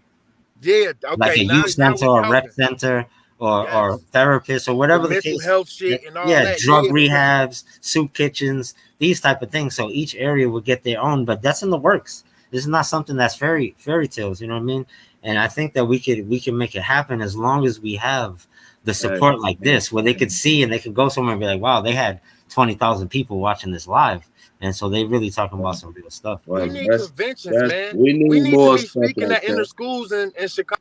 yeah. like Okay, a now youth center we or rec talking. center or Yes. therapist or The whatever the mental case. health shit and all Yeah, that. drug Yeah, because rehabs, soup kitchens, these type of things. So each area would get their own, but that's in the works. This is not something that's fairy tales. You know what I mean? And I think that we can make it happen as long as we have the support like this, where they could see and they could go somewhere and be like, wow, they had 20,000 people watching this live, and so they really talking about some real stuff. we need conventions, man. We need to more be stuff speaking like at inner that. schools in Chicago.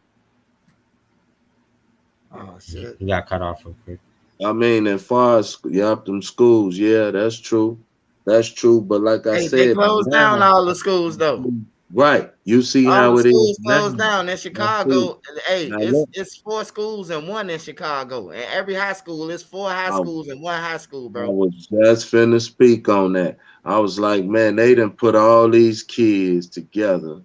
Oh shit. You got cut off real quick. I mean, as far as them schools, yeah, that's true. That's true. But like I Hey, they said, closed down now, all the schools though. right? You see All how the it is schools now. closed down in That's true. Chicago. Hey, Now look, it's 4 schools and 1 in Chicago. And every high school is 4 high I, schools and 1 high school, I bro. was just finna speak on that. I was like, man, they done put all these kids together.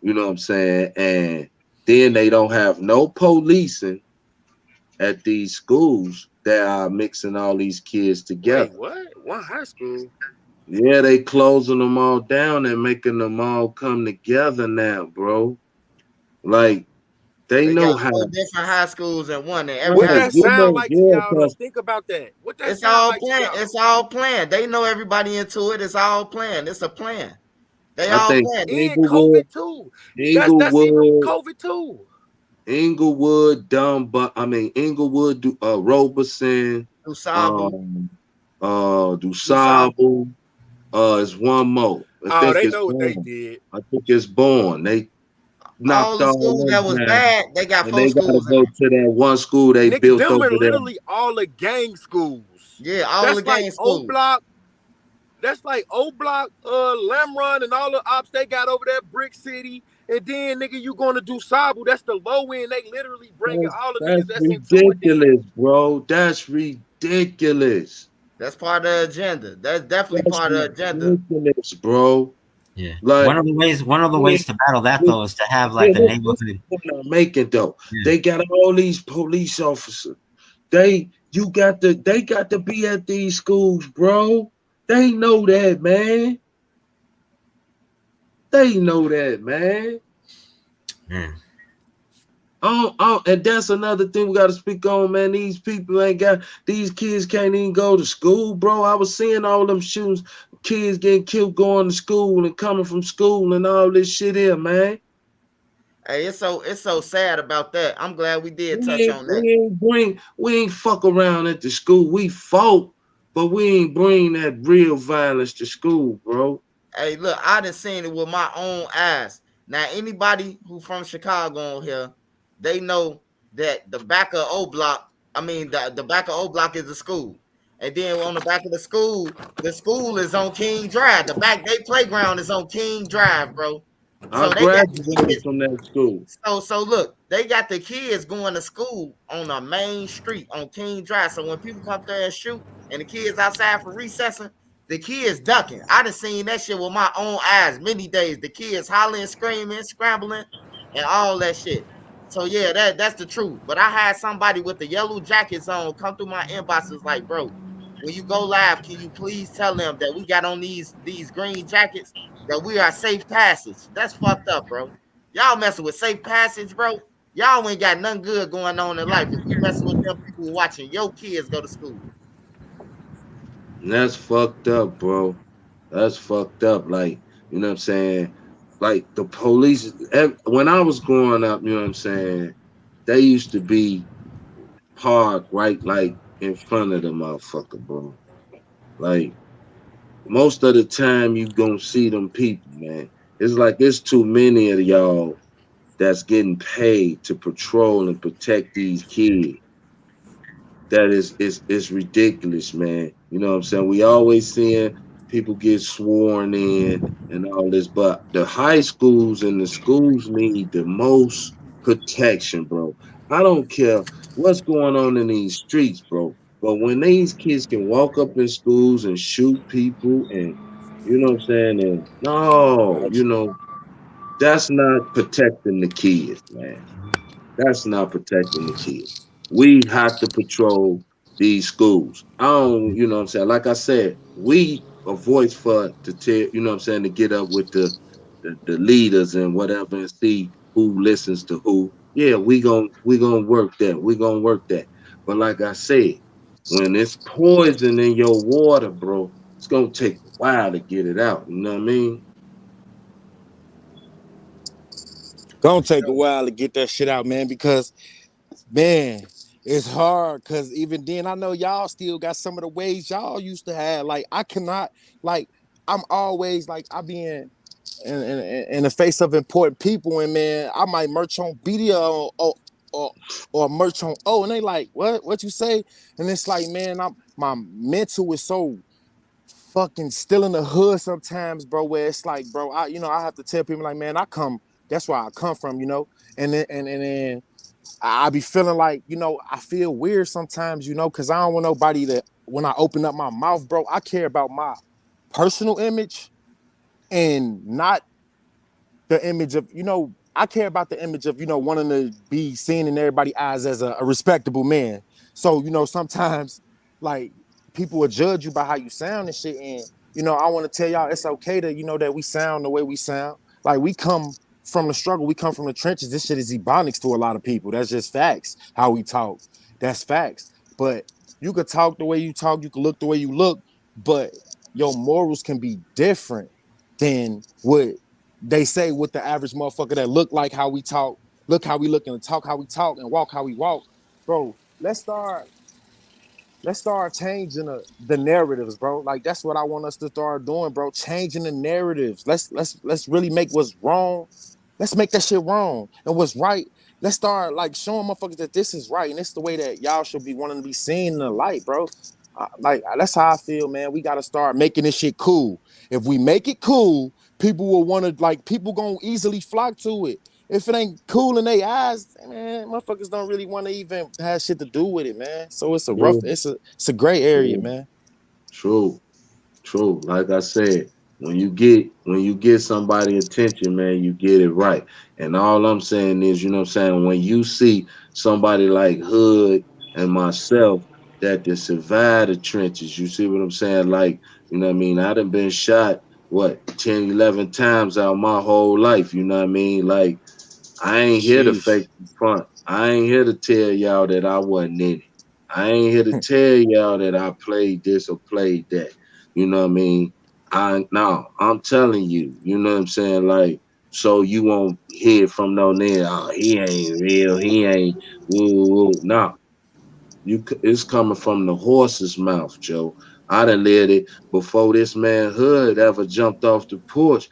You know what I'm saying? And then they don't have no policing at these schools that are mixing all these kids together. Wait, what? One high school? Yeah, they closing them all down and making them all come together now, bro. Like they They know got how. 4 different high schools and 1 in every What high Right, that school. you sound know, like to yeah, y'all though? 'cause Think about that. What that It's sound all like to planned. y'all? It's all planned. They know everybody into it. It's all planned. It's a plan. They I all think planned. And Inglewood, COVID too. That's even Inglewood, COVID too. Inglewood, Inglewood, Robeson, Usabu, um, Usabu. DuSable, is one more. Oh, they know what they did. I think it's Born. They All knocked the all schools them that was down, bad, they got and 4 they got to schools in go them. to that one school they Nigga, built them over are there. literally all the gang schools. Yeah, all That's the like gang schools. Oblock. That's like Oblock, Lamrun, and all the ops they got over there, Brick City. And then, nigga, you gonna do Sabu. That's the low end. They literally bringing all the That's niggas that's into it. Then ridiculous, bro. That's ridiculous. That's part of the agenda. That's definitely That's part of the agenda. ridiculous, bro. Yeah. Like, One of the ways to battle that though is to have yeah, like a this neighborhood. point I'm making though. Yeah. They got all these police officers. They got to be at these schools, bro. They know that, man. They know that, man. Yeah. And that's another thing we got to speak on, man. These kids can't even go to school, bro. I was seeing all them shootings, kids getting killed going to school and coming from school and all this shit here, man. Hey, it's so sad about that. I'm glad we did touch on that. We ain't fuck around at the school. We fought, but we ain't bring that real violence to school, bro. Hey, look, I done seen it with my own eyes. Now, anybody who from Chicago on here, they know that the back of Oblock, the back of Oblock is the school. And then on the back of the school is on King Drive. The back day playground is on King Drive, bro. I So they got the graduated kids. from that school. So look, they got the kids going to school on a main street on King Drive. So when people come there and shoot, and the kids outside for recessing, the kids ducking. I done seen that shit with my own eyes many days. The kids hollering, screaming, scrambling, and all that shit. So yeah, that's the truth. But I had somebody with the yellow jackets on come through my inbox. Was like, bro, when you go live, can you please tell them that we got on these green jackets that we are safe passage? That's fucked up, bro. Y'all messing with safe passage, bro. Y'all ain't got nothing good going on in life if you messing with them people watching your kids go to school. And that's fucked up, bro. That's fucked up. Like, you know what I'm saying? Like the police, when I was growing up, you know what I'm saying? They used to be parked right like in front of the motherfucker, bro. Like most of the time you gonna see them people, man. It's like it's too many of y'all that's getting paid to patrol and protect these kids. that is ridiculous, man. You know what I'm saying? We always seeing people get sworn in and all this, but the high schools and the schools need the most protection, bro. I don't care what's going on in these streets, bro. But when these kids can walk up in schools and shoot people and you know what I'm saying, and no, you know, that's not protecting the kids, man. That's not protecting the kids. We have to patrol these schools. I don't, you know what I'm saying? Like I said, we a voice for to tell, you know what I'm saying, to get up with the leaders and whatever and see who listens to who. Yeah, we gonna work that. We gonna work that. But like I said, when it's poison in your water, bro, it's gonna take a while to get it out. You know what I mean? Gonna take a while to get that shit out, man, because man, it's hard. Cause even then, I know y'all still got some of the ways y'all used to have. Like, I cannot, like, I'm always like, I be in the face of important people, and man, I might merch on video or merch on and they like, what you say? And it's like, man, my mental is so fucking still in the hood sometimes, bro, where it's like, bro, I have to tell people like, man, that's where I come from, and then I be feeling like, I feel weird sometimes, because I don't want nobody to, when I open up my mouth, bro, I care about my personal image and not the image of, I care about the image of, wanting to be seen in everybody's eyes as a respectable man. So, sometimes like people will judge you by how you sound and shit. And, I want to tell y'all it's okay to, that we sound the way we sound. Like we come from the struggle, we come from the trenches. This shit is ebonics to a lot of people. That's just facts. How we talk. That's facts. But you could talk the way you talk, you could look the way you look, but your morals can be different than what they say with the average motherfucker that look like how we talk, look how we look and talk how we talk and walk how we walk. Bro, let's start changing the narratives, bro. Like that's what I want us to start doing, bro. Changing the narratives. Let's really make what's wrong. Let's make that shit wrong. And what's right, let's start like showing motherfuckers that this is right. And it's the way that y'all should be wanting to be seen in the light, bro. Like that's how I feel, man. We gotta start making this shit cool. If we make it cool, people will want to like people gonna easily flock to it. If it ain't cool in their eyes, man, motherfuckers don't really want to even have shit to do with it, man. So it's a rough, True, it's a gray area, true, man. true. True. Like I said, when you get somebody attention, man, you get it right. And all I'm saying is, you know what I'm saying, when you see somebody like Hood and myself that survive the trenches, you see what I'm saying? Like, you know what I mean? I done been shot, what, 10, 11 times out my whole life, you know what I mean? Like, I ain't here to Sheesh. fake the front. I ain't here to tell y'all that I wasn't in it. I ain't here to tell y'all that I played this or played that. You know what I mean? I'm telling you, you know what I'm saying? Like, so you won't hear from no nigga, oh, he ain't real, he ain't woo woo woo. No, it's coming from the horse's mouth, Joe. I done lived it before this man Hood ever jumped off the porch.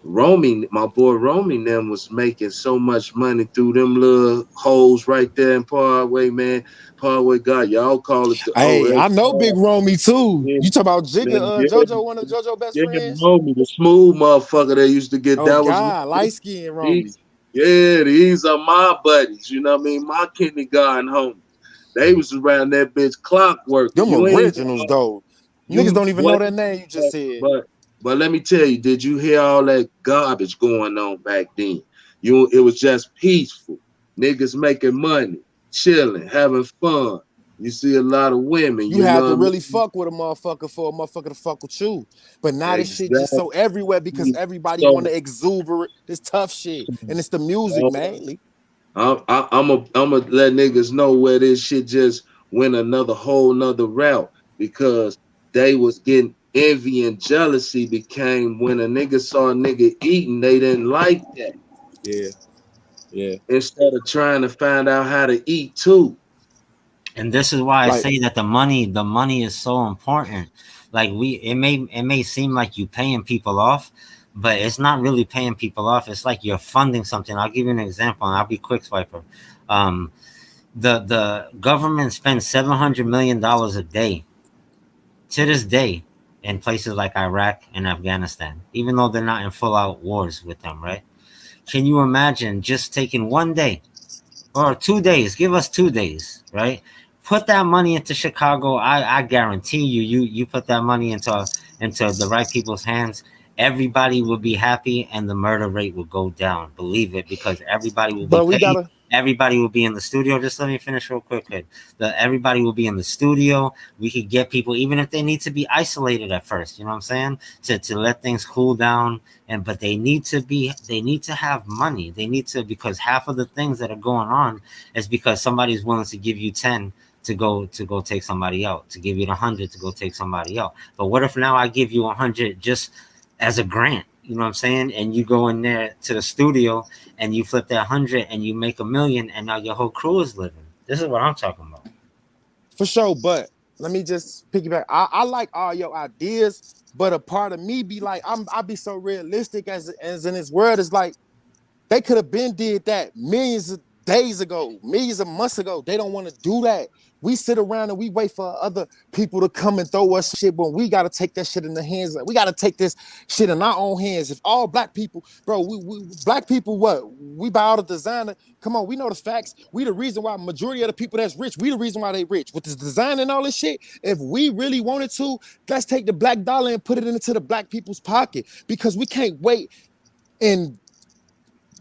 Romy, my boy Romy, them was making so much money through them little holes right there in Parkway, man. Parkway, God, y'all call it the Hey, OX. I know Big Romy too. Yeah, You talk about Jigga, man, yeah, JoJo, one of JoJo best yeah, friends. Romy, the smooth motherfucker that used to get Oh that was God, light skin Romy. these, yeah, these are my buddies. You know what I mean? My kindergarten homies. They was around that bitch clockworking. Them You ain't originals though. Niggas you don't even know what? that name you just said. But let me tell you, did you hear all that garbage going on back then? It was just peaceful. Niggas making money, chilling, having fun. You see a lot of women, You you had know to what I really mean? fuck with a motherfucker for a motherfucker to fuck with you. But now this shit just Exactly. so everywhere because everybody want So to exuberate this tough shit. And it's the music mainly. I'm a let niggas know where this shit just went another whole nother route because they was getting envy and jealousy became when a nigga saw a nigga eating, they didn't like that. Yeah, yeah. Instead of trying to find out how to eat too. And this is why I Like, say that the money is so important. Like it may seem like you paying people off, but it's not really paying people off. It's like you're funding something. I'll give you an example, and I'll be quick, Swiper. Um, the government spends $700 million a day to this day in places like Iraq and Afghanistan, even though they're not in full out wars with them, right? Can you imagine just taking 1 day or 2 days? Give us 2 days, right? Put that money into Chicago. I guarantee you put that money into the right people's hands. Everybody will be happy, and the murder rate will go down. Believe it, because everybody will be But we paid. gotta. Everybody will be in the studio. Just let me finish real quick, kid. Everybody will be in the studio. We could get people, even if they need to be isolated at first. You know what I'm saying? To let things cool down. But they need to have money. They need to, because half of the things that are going on is because somebody's willing to give you 10 to go take somebody out, to give you 100 to go take somebody out. But what if now I give you 100 just as a grant? You know what I'm saying? And you go in there to the studio and you flip that 100 and you make $1 million, and now your whole crew is living. This is what I'm talking about. For sure, but let me just piggyback. I like all your ideas, but a part of me be like, I be so realistic as in this world is like, they could have been did that millions of days ago, millions of months ago. They don't want to do that. We sit around and we wait for other people to come and throw us shit, but we got to take that shit in the hands. We got to take this shit in our own hands. If all black people, bro, we black people, what? We buy all the designer. Come on, we know the facts. We the reason why majority of the people that's rich, we the reason why they rich. With this design and all this shit, if we really wanted to, let's take the black dollar and put it into the black people's pocket, because we can't wait and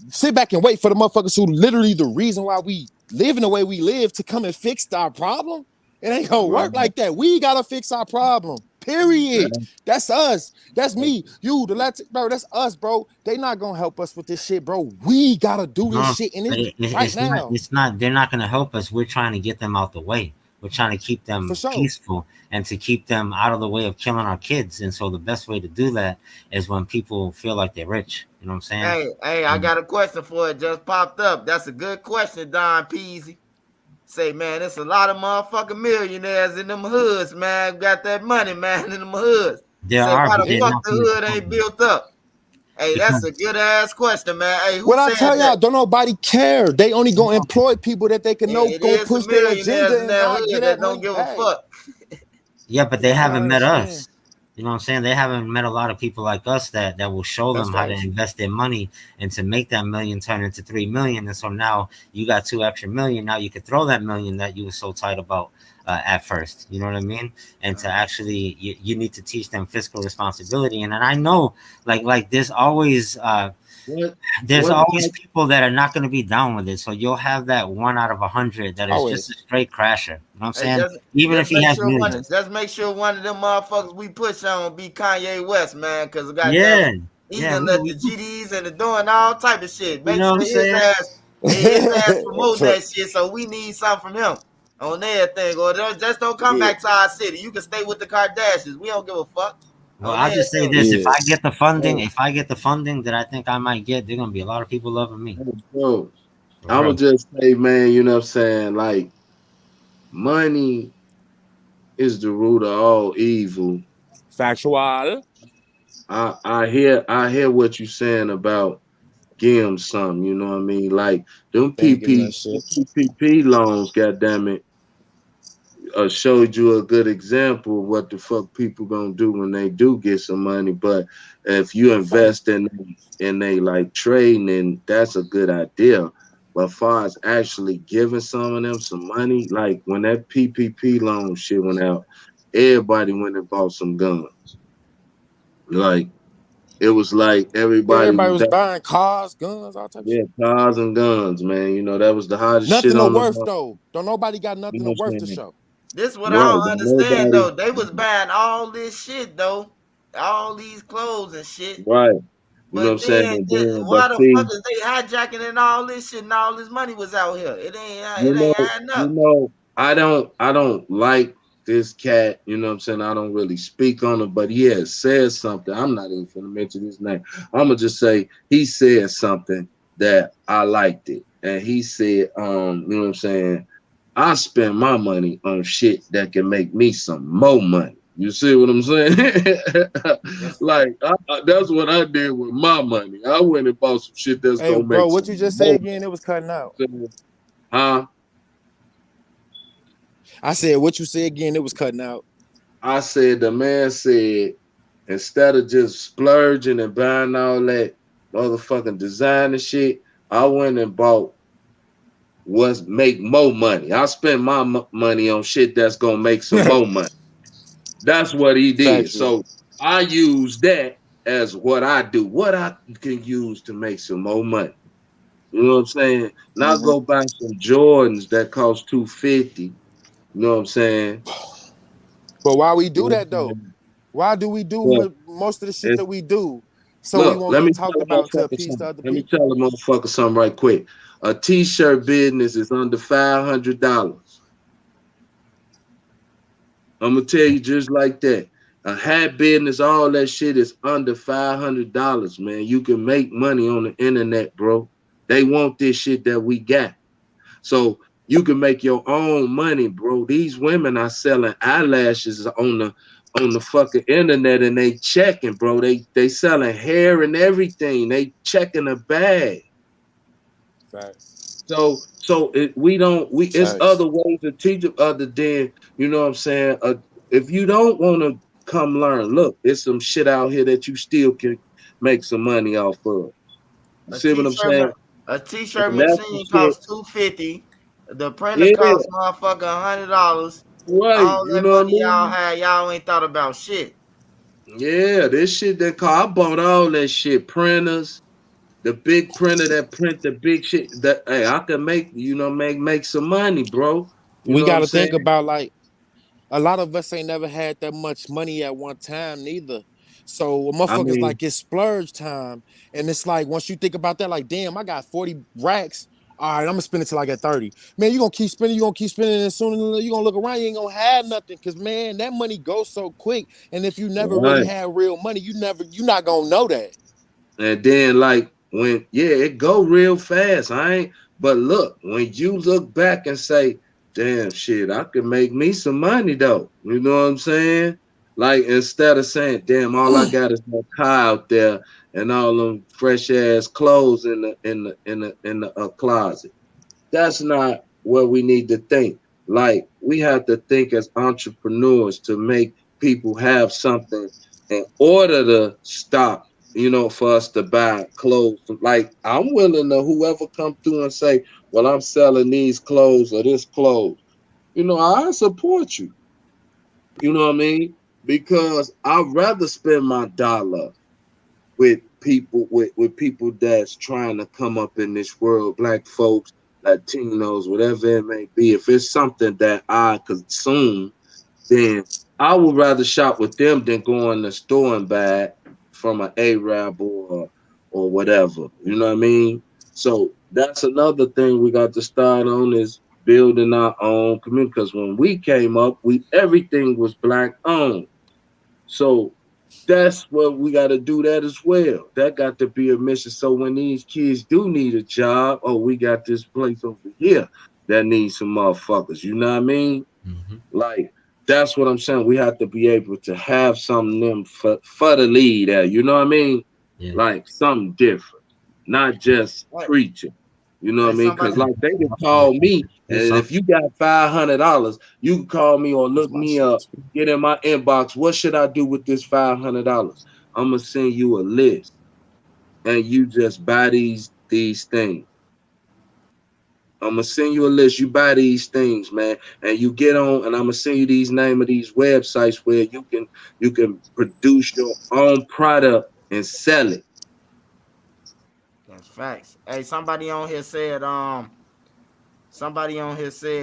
sit back and wait for the motherfuckers who literally the reason why we live in the way we live to come and fix our problem. It ain't gonna work like that. We gotta fix our problem. Period. That's us. That's me. You, the Latin, bro. That's us, bro. They not gonna help us with this shit, bro. We gotta do this shit in it right now. It's not. They're not gonna help us. We're trying to get them out the way. We're trying to keep them peaceful and to keep them out of the way of killing our kids. And so the best way to do that is when people feel like they're rich. You know what I'm saying? Hey, I got a question for it. Just popped up. That's a good question, Don Peasy. Say, man, there's a lot of motherfucking millionaires in them hoods, man. Got that money, man, in them hoods. There say, are, why the fuck the hood ain't built up? Hey, that's a good ass question, man. Hey, who what I tell y'all, that? Don't nobody care. They only gonna employ people that they can know gonna push their agenda and not get that don't give back. a fuck. Yeah, but they haven't met us. You know what I'm saying? They haven't met a lot of people like us that will show them how to invest their money and to make that million turn into 3 million. And so now you got 2 extra million. Now you could throw that million that you were so tight about at first. You know what I mean? And to actually, you need to teach them fiscal responsibility. And I know, like there's always always people that are not going to be down with it. So you'll have that 1 out of 100 that is just a straight crasher. You know what I'm saying? Even if he has millions. Just make sure one of them motherfuckers we push on be Kanye West, man, because he's gonna let the GDs and the doing all type of shit. Make sure his ass promote that shit. So we need something from him on everything. Or just don't come back to our city. You can stay with the Kardashians. We don't give a fuck. Well, I'll just say this: if I get the funding that I think I might get, there's gonna be a lot of people loving me. Bro, I would just say, man, you know what I'm saying? Like, money is the root of all evil. Factual. I hear what you're saying about give them something, you know what I mean? Like them PPP loans, goddammit, showed you a good example of what the fuck people gonna do when they do get some money. But if you invest in they like trading, then that's a good idea. But as far as actually giving some of them some money, like when that PPP loan shit went out, everybody went and bought some guns. Like it was like everybody was buying cars, guns, all types of shit. Cars and guns, man. You know, that was the hottest nothing shit on the worth though. Don't nobody got nothing to worth to show. This is what I don't understand though. They was buying all this shit though, all these clothes and shit. Right. You know what I'm saying? Why the fuck is they hijacking and all this shit and all this money was out here? It ain't adding up. You know, I don't like this cat, you know what I'm saying? I don't really speak on him, but he has said something. I'm not even gonna mention his name. I'm gonna just say he said something that I liked it. And he said, you know what I'm saying? I spend my money on shit that can make me some more money. You see what I'm saying? Like, that's what I did with my money. I went and bought some shit that's gonna make. Bro, what you just said again? It was cutting out. Huh? I said what you said again. It was cutting out. I said the man said instead of just splurging and buying all that motherfucking designer shit, I went and bought what's make more money. I spend my money on shit that's gonna make some more money. That's what he did. Factual. So I use that as what I do, what I can use to make some more money. You know what I'm saying? Not go buy some Jordans that cost $250. You know what I'm saying? But why we You do know that what I'm though? saying? Why do we do But most of the shit it's, that we do? So we look, won't let me get tell talked a about to motherfucker appease to something. other Let me people. tell a motherfucker something right quick. A t-shirt business is under $500. I'm gonna tell you just like that. A hat business, all that shit is under $500, man. You can make money on the internet, bro. They want this shit that we got. So you can make your own money, bro. These women are selling eyelashes on the fucking internet and they checking, bro. They selling hair and everything. They checking a bag. Facts. So it's Facts. other ways to teach them other than, you know what I'm saying? If you don't want to come learn, look, there's some shit out here that you still can make some money off of. You A see what I'm saying? t-shirt And that's the machine shit. costs $250. The printer Yeah, costs motherfucker $100. right. All You that know what I money y'all mean? had, y'all ain't thought about shit. Yeah, this shit I bought all that shit. Printers, the big printer that print the big shit. That hey, I can make, make some money, bro. You We know what got I'm to think saying? about like a lot of us ain't never had that much money at one time neither. So I motherfuckers mean, like it's splurge time. And it's like once you think about that, like, damn, I got 40 racks. All right, I'm gonna spend it till I get 30. Man, you're gonna keep spending, and soon you're gonna look around, you ain't gonna have nothing. Cause man, that money goes so quick. And if you never really right. had real money, you're not gonna know that. And then like it go real fast. But look, when you look back and say, damn shit, I could make me some money though. You know what I'm saying? Like instead of saying, damn, all I got is my car out there and all them fresh ass clothes in the closet. That's not what we need to think. Like we have to think as entrepreneurs to make people have something in order to stop, for us to buy clothes. Like I'm willing to whoever come through and say, well, I'm selling these clothes or this clothes. I support you. You know what I mean? Because I'd rather spend my dollar with people that's trying to come up in this world, black folks, Latinos, whatever it may be. If it's something that I consume, then I would rather shop with them than go in the store and buy it from an Arab or whatever. You know what I mean? So that's another thing we got to start on is building our own community. Because when we came up, everything was black owned. So that's what we got to do that as well. That got to be a mission. So when these kids do need a job, oh, we got this place over here that needs some motherfuckers. You know what I mean? Mm-hmm. Like that's what I'm saying. We have to be able to have something them for the lead at. You know what I mean? Yeah. Like something different, not just Hey, preaching. You know what hey, I mean? Because somebody, like they can Yeah. call me, Do and if something. you got $500, you can call me or That's look my me shit. up, get in my inbox. What should I do with this $500? I'm gonna send you a list, and you just buy these things. I'm gonna send you a list. You buy these things, man, and you get on. And I'm gonna send you these name of these websites where you can produce your own product and sell it. that's facts. Hey, somebody on here said,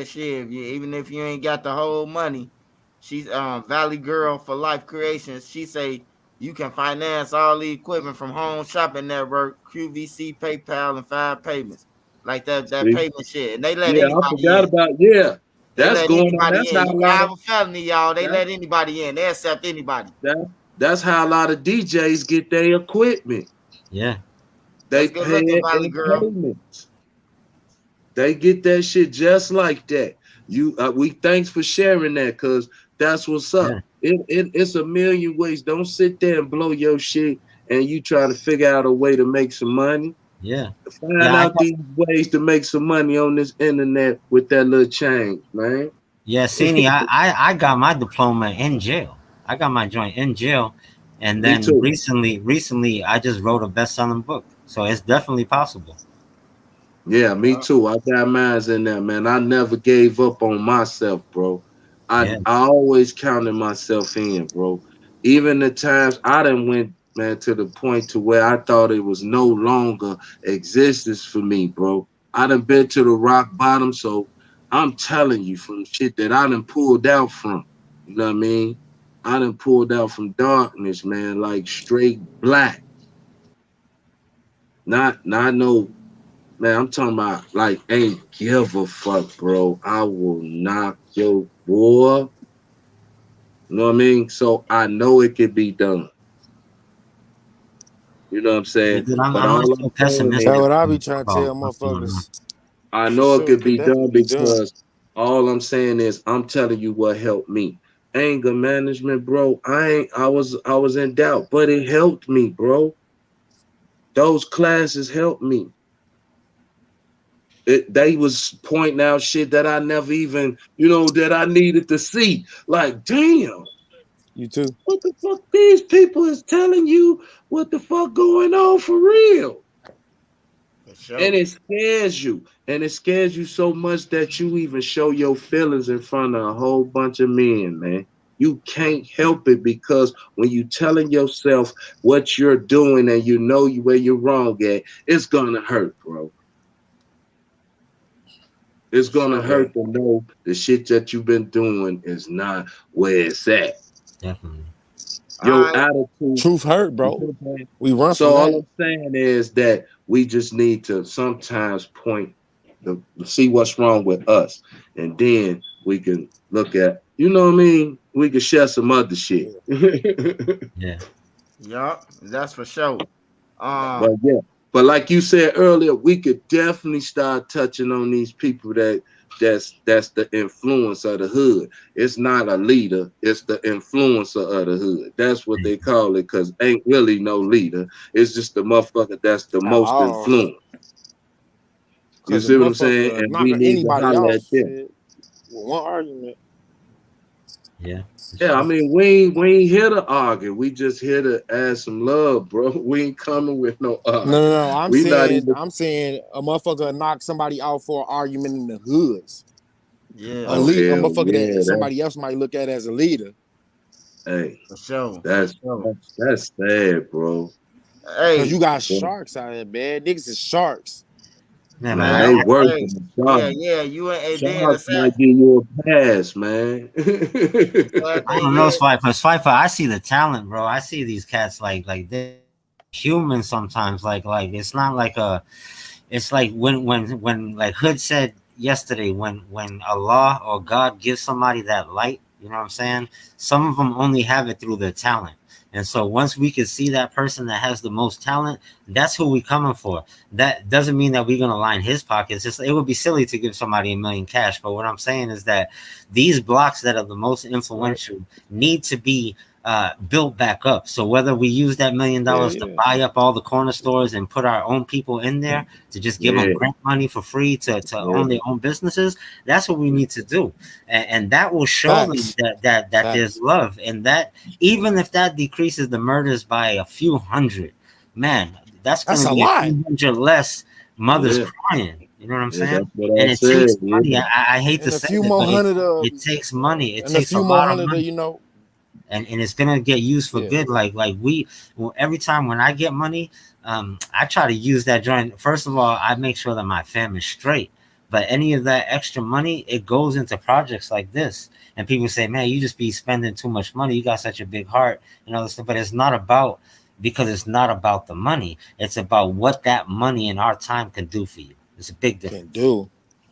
shit, even if you ain't got the whole money, she's Valley Girl for Life Creations. She say you can finance all the equipment from Home Shopping Network, QVC, PayPal, and 5 payments. Like that See? payment shit. And they let Yeah, I anybody forgot in. about. Yeah, They that's let going on. anybody That's in. how You a can lot of have a felony, y'all. They that, let anybody in. They accept anybody. that that's how a lot of DJs get their equipment. Yeah. They That's good pay looking, it Valley in Girl. payments. They get that shit just like that. We thanks for sharing that, cause that's what's up. Yeah. It's a million ways. Don't sit there and blow your shit and you trying to figure out a way to make some money. Yeah. Find Yeah. I out these ways to make some money on this internet with that little change, man. Yeah, Sini, I got my diploma in jail. I got my joint in jail, and Me then too. recently, I just wrote a best-selling book. So it's definitely possible. Yeah, me Yeah. too. I got mines in there, man. I never gave up on myself, bro. I Yeah, I always counted myself in, bro. Even the times I done went, man, to the point to where I thought it was no longer existence for me, bro. I done been to the rock bottom, so I'm telling you from shit that I done pulled out from. You know what I mean? I done pulled out from darkness, man, like straight black. Not no. Man, I'm talking about like ain't give a fuck, bro. I will knock your boy. You know what I mean? So I know it could be done. You know what I'm yeah, saying? dude, But I'm not all so I'm saying That's pessimistic is what I be trying to about tell what's going on. motherfuckers. I For know it sure, could could be done definitely be done. because all I'm saying is I'm telling you what helped me. Anger management, bro. I was in doubt, but it helped me, bro. Those classes helped me. They was pointing out shit that I never even, that I needed to see. Like, damn, You too. what the fuck? These people is telling you what the fuck going on for real. For And sure. it scares you. And it scares you so much that you even show your feelings in front of a whole bunch of men, man. You can't help it because when you telling yourself what you're doing and you know where you're wrong at, it's gonna hurt, bro. It's For gonna sure. Yeah. hurt to know the shit that you've been doing is not where it's at. Definitely. All Your right. attitude. Truth hurt, You bro. feel me? We run So from all that. I'm saying is that we just need to sometimes point see what's wrong with us, and then we can look at, you know what I mean? We can share some other shit. Yeah. Yeah. Yup. That's for sure. But yeah, but like you said earlier, we could definitely start touching on these people that's the influence of the hood. It's not a leader, it's the influencer of the hood. That's what they call it, because ain't really no leader. It's just the motherfucker that's the At most all. influenced. You Cause a see what I'm saying? motherfucker And we knocking need to anybody holler off at them. shit, with one argument. Yeah. For Yeah, I sure. mean, we ain't here to argue. We just here to add some love, bro. We ain't coming with no No, argument. no, no. I'm We not saying, even. I'm saying a motherfucker knock somebody out for an argument in the hoods. yeah. Oh A hell motherfucker that yeah, somebody else might look at as a leader. hey, For sure. For that's sure. that's that's sad, bro. Cause you Hey, got But, sharks out here, man. Niggas is sharks. Yeah, man, man. man. they worse Hey. than the Yeah, sharks. yeah. You ain't then the Sharks sad. might give you a pass, man. The sad I thing don't know, is, Swiper. Swiper, I see the talent, bro. I see these cats like they're human sometimes. Like it's not like a. It's like when like Hood said yesterday, when Allah or God gives somebody that light, you know what I'm saying? Some of them only have it through their talent. And so once we can see that person that has the most talent, that's who we coming for. That doesn't mean that we're gonna line his pockets. It would be silly to give somebody a million cash. But what I'm saying is that these blocks that are the most Right? influential need to be built back up. So whether we use that Yeah, $1 million to yeah. buy up all the corner stores and put our own people in there to just give them Yeah, grant money for free to yeah, own their own businesses, that's what we need to do. And that will show them Facts. that there's Facts. love, and that even if that decreases the murders by a few hundred, man, that's going That's to a be a lot. few hundred less mothers yeah, crying. You know what I'm yeah. That's saying? what I And it said. takes Yeah, money. I hate to And a say few it, more but hundred it takes money. It and a takes a few more lot of hundred money, and it's gonna get used for yeah. good. Like we, well, every time when I get money, I try to use that joint. First of all, I make sure that my family's straight. But any of that extra money, it goes into projects like this. And people say, "Man, you just be spending too much money. You got such a big heart, and all this stuff." But it's not about because it's not about the money. It's about what that money and our time can do for you. It's a big Can difference. do.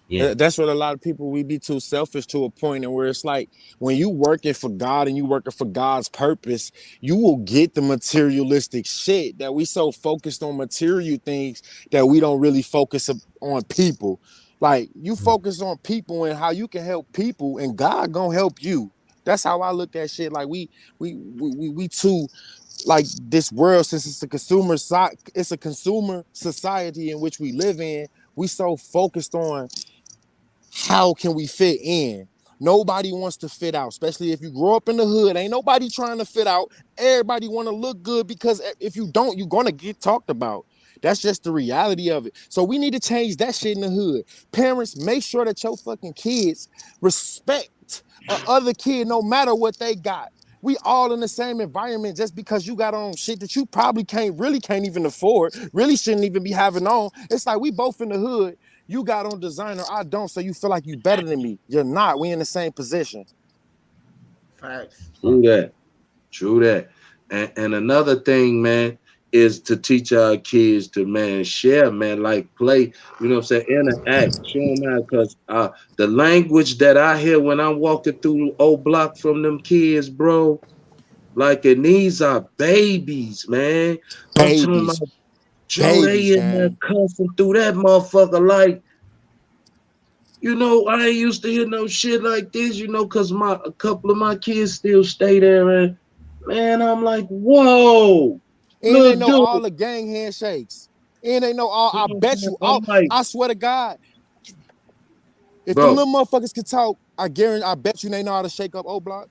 Yeah. That's what a lot of people, we be too selfish to a point, and where it's like when you working for God and you working for God's purpose, you will get the materialistic shit that we so focused on material things that we don't really focus on people. Like you focus on people and how you can help people, and God gonna help you. That's how I look at shit. Like we too, like this world, since it's a consumer society in which we live in. We so focused on how can we fit in, Nobody wants to fit out, especially if you grow up in the hood. Ain't nobody trying to fit out. Everybody want to look good, because if you don't, you're gonna get talked about. That's just the reality of it. So we need to change that shit in the hood. Parents, make sure that your fucking kids respect a other kid, no matter what they got. We all in the same environment. Just because you got on shit that you probably can't even afford, really shouldn't even be having on. It's like we both in the hood. You got on designer, I don't, so you feel like you better than me. You're not. We in the same position. Facts. True that. True that. And another thing, man, is to teach our kids to, man, share, man, like play, you know what I'm saying, interact, show them how, because the language that I hear when I'm walking through Oblock from them kids, bro, like, and these are babies, man. I'm talking Babies. about Joe, they Babies, in there gang. cussing through that motherfucker like, you know, I ain't used to hear no shit like this, you know, because a couple of my kids still stay there, and man, I'm like, whoa, And they little know dude. all the gang handshakes. And they know all, I bet you, I'm like, I swear to God, if them bro, little motherfuckers could talk, I bet you they know how to shake up Oblock.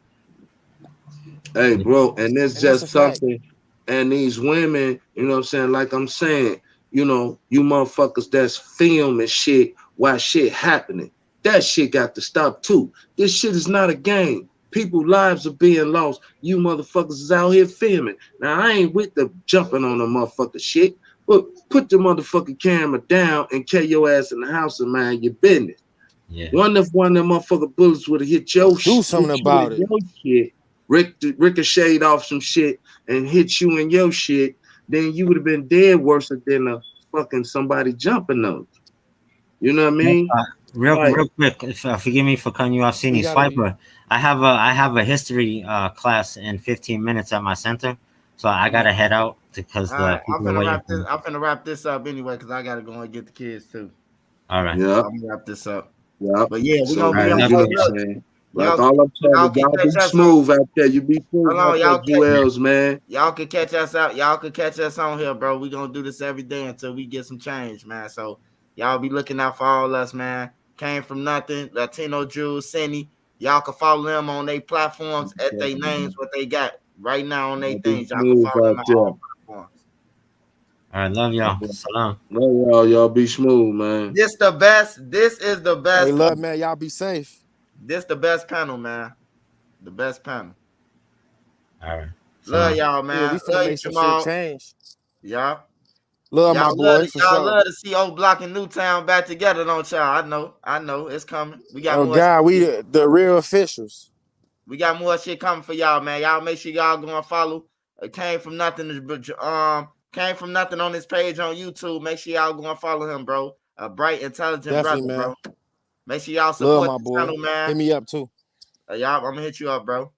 hey, bro, and it's And that's a just fact. something. And these women, you know what I'm saying? Like I'm saying, you know, you motherfuckers that's filming shit while shit happening. That shit got to stop too. This shit is not a game. People's lives are being lost. You motherfuckers is out here filming. Now, I ain't with the jumping on the motherfucker shit, but put the motherfucking camera down and carry your ass in the house and mind your business. Yeah. One of them motherfucking bullets would have hit your Do something about it. your shit, ricocheted off some shit and hit you in your shit, then you would have been dead worse than a fucking somebody jumping on you. You know what I mean? Real Like, quick, if, forgive me for cutting you off, We Sini gotta be. Swiper. I have a history class in 15 minutes at my center, so I gotta head out because All the right, people are waiting for me. I'm finna wrap this up anyway, because I gotta go and get the kids too. All right. yeah, I'm gonna wrap this up. yeah. But yeah, we're So gonna All be right. on. Love you know Hey, you. what look, I'm saying? Like y'all, all I'm y'all telling can y'all, be catch us on. smooth out there. You be smooth Hold on, out there, y'all Jewels, man. y'all can catch us out. Y'all can catch us on here, bro. We gonna do this every day until we get some change, man. So y'all be looking out for all us, man. Came from nothing. Latino Jews, Cindy. Y'all can follow them on their platforms at their names, what they got right now on their Y'all be things. Y'all can smooth follow them out on there. all platforms. All right. Love y'all. Salam. No, y'all be smooth, man. This the best. This is the Hey, best. love, man. Y'all be safe. This the best panel, man. The best panel. All right. Love Salam. y'all, Yeah, man. we finna Love you, make some shit Jamal. change. Y'all. Love my boy, for Y'all sure. love to see Oblock and Newtown back together, don't y'all? I know, it's coming. We got Oh more. God, we the real officials. We got more shit coming for y'all, man. Y'all make sure y'all go and follow. It came from nothing. Came from nothing on this page on YouTube. Make sure y'all go and follow him, bro. A bright, intelligent Definitely, brother, man. bro. Make sure y'all Love support my this boy. channel, man. Hit me up too. Y'all, I'm gonna hit you up, bro.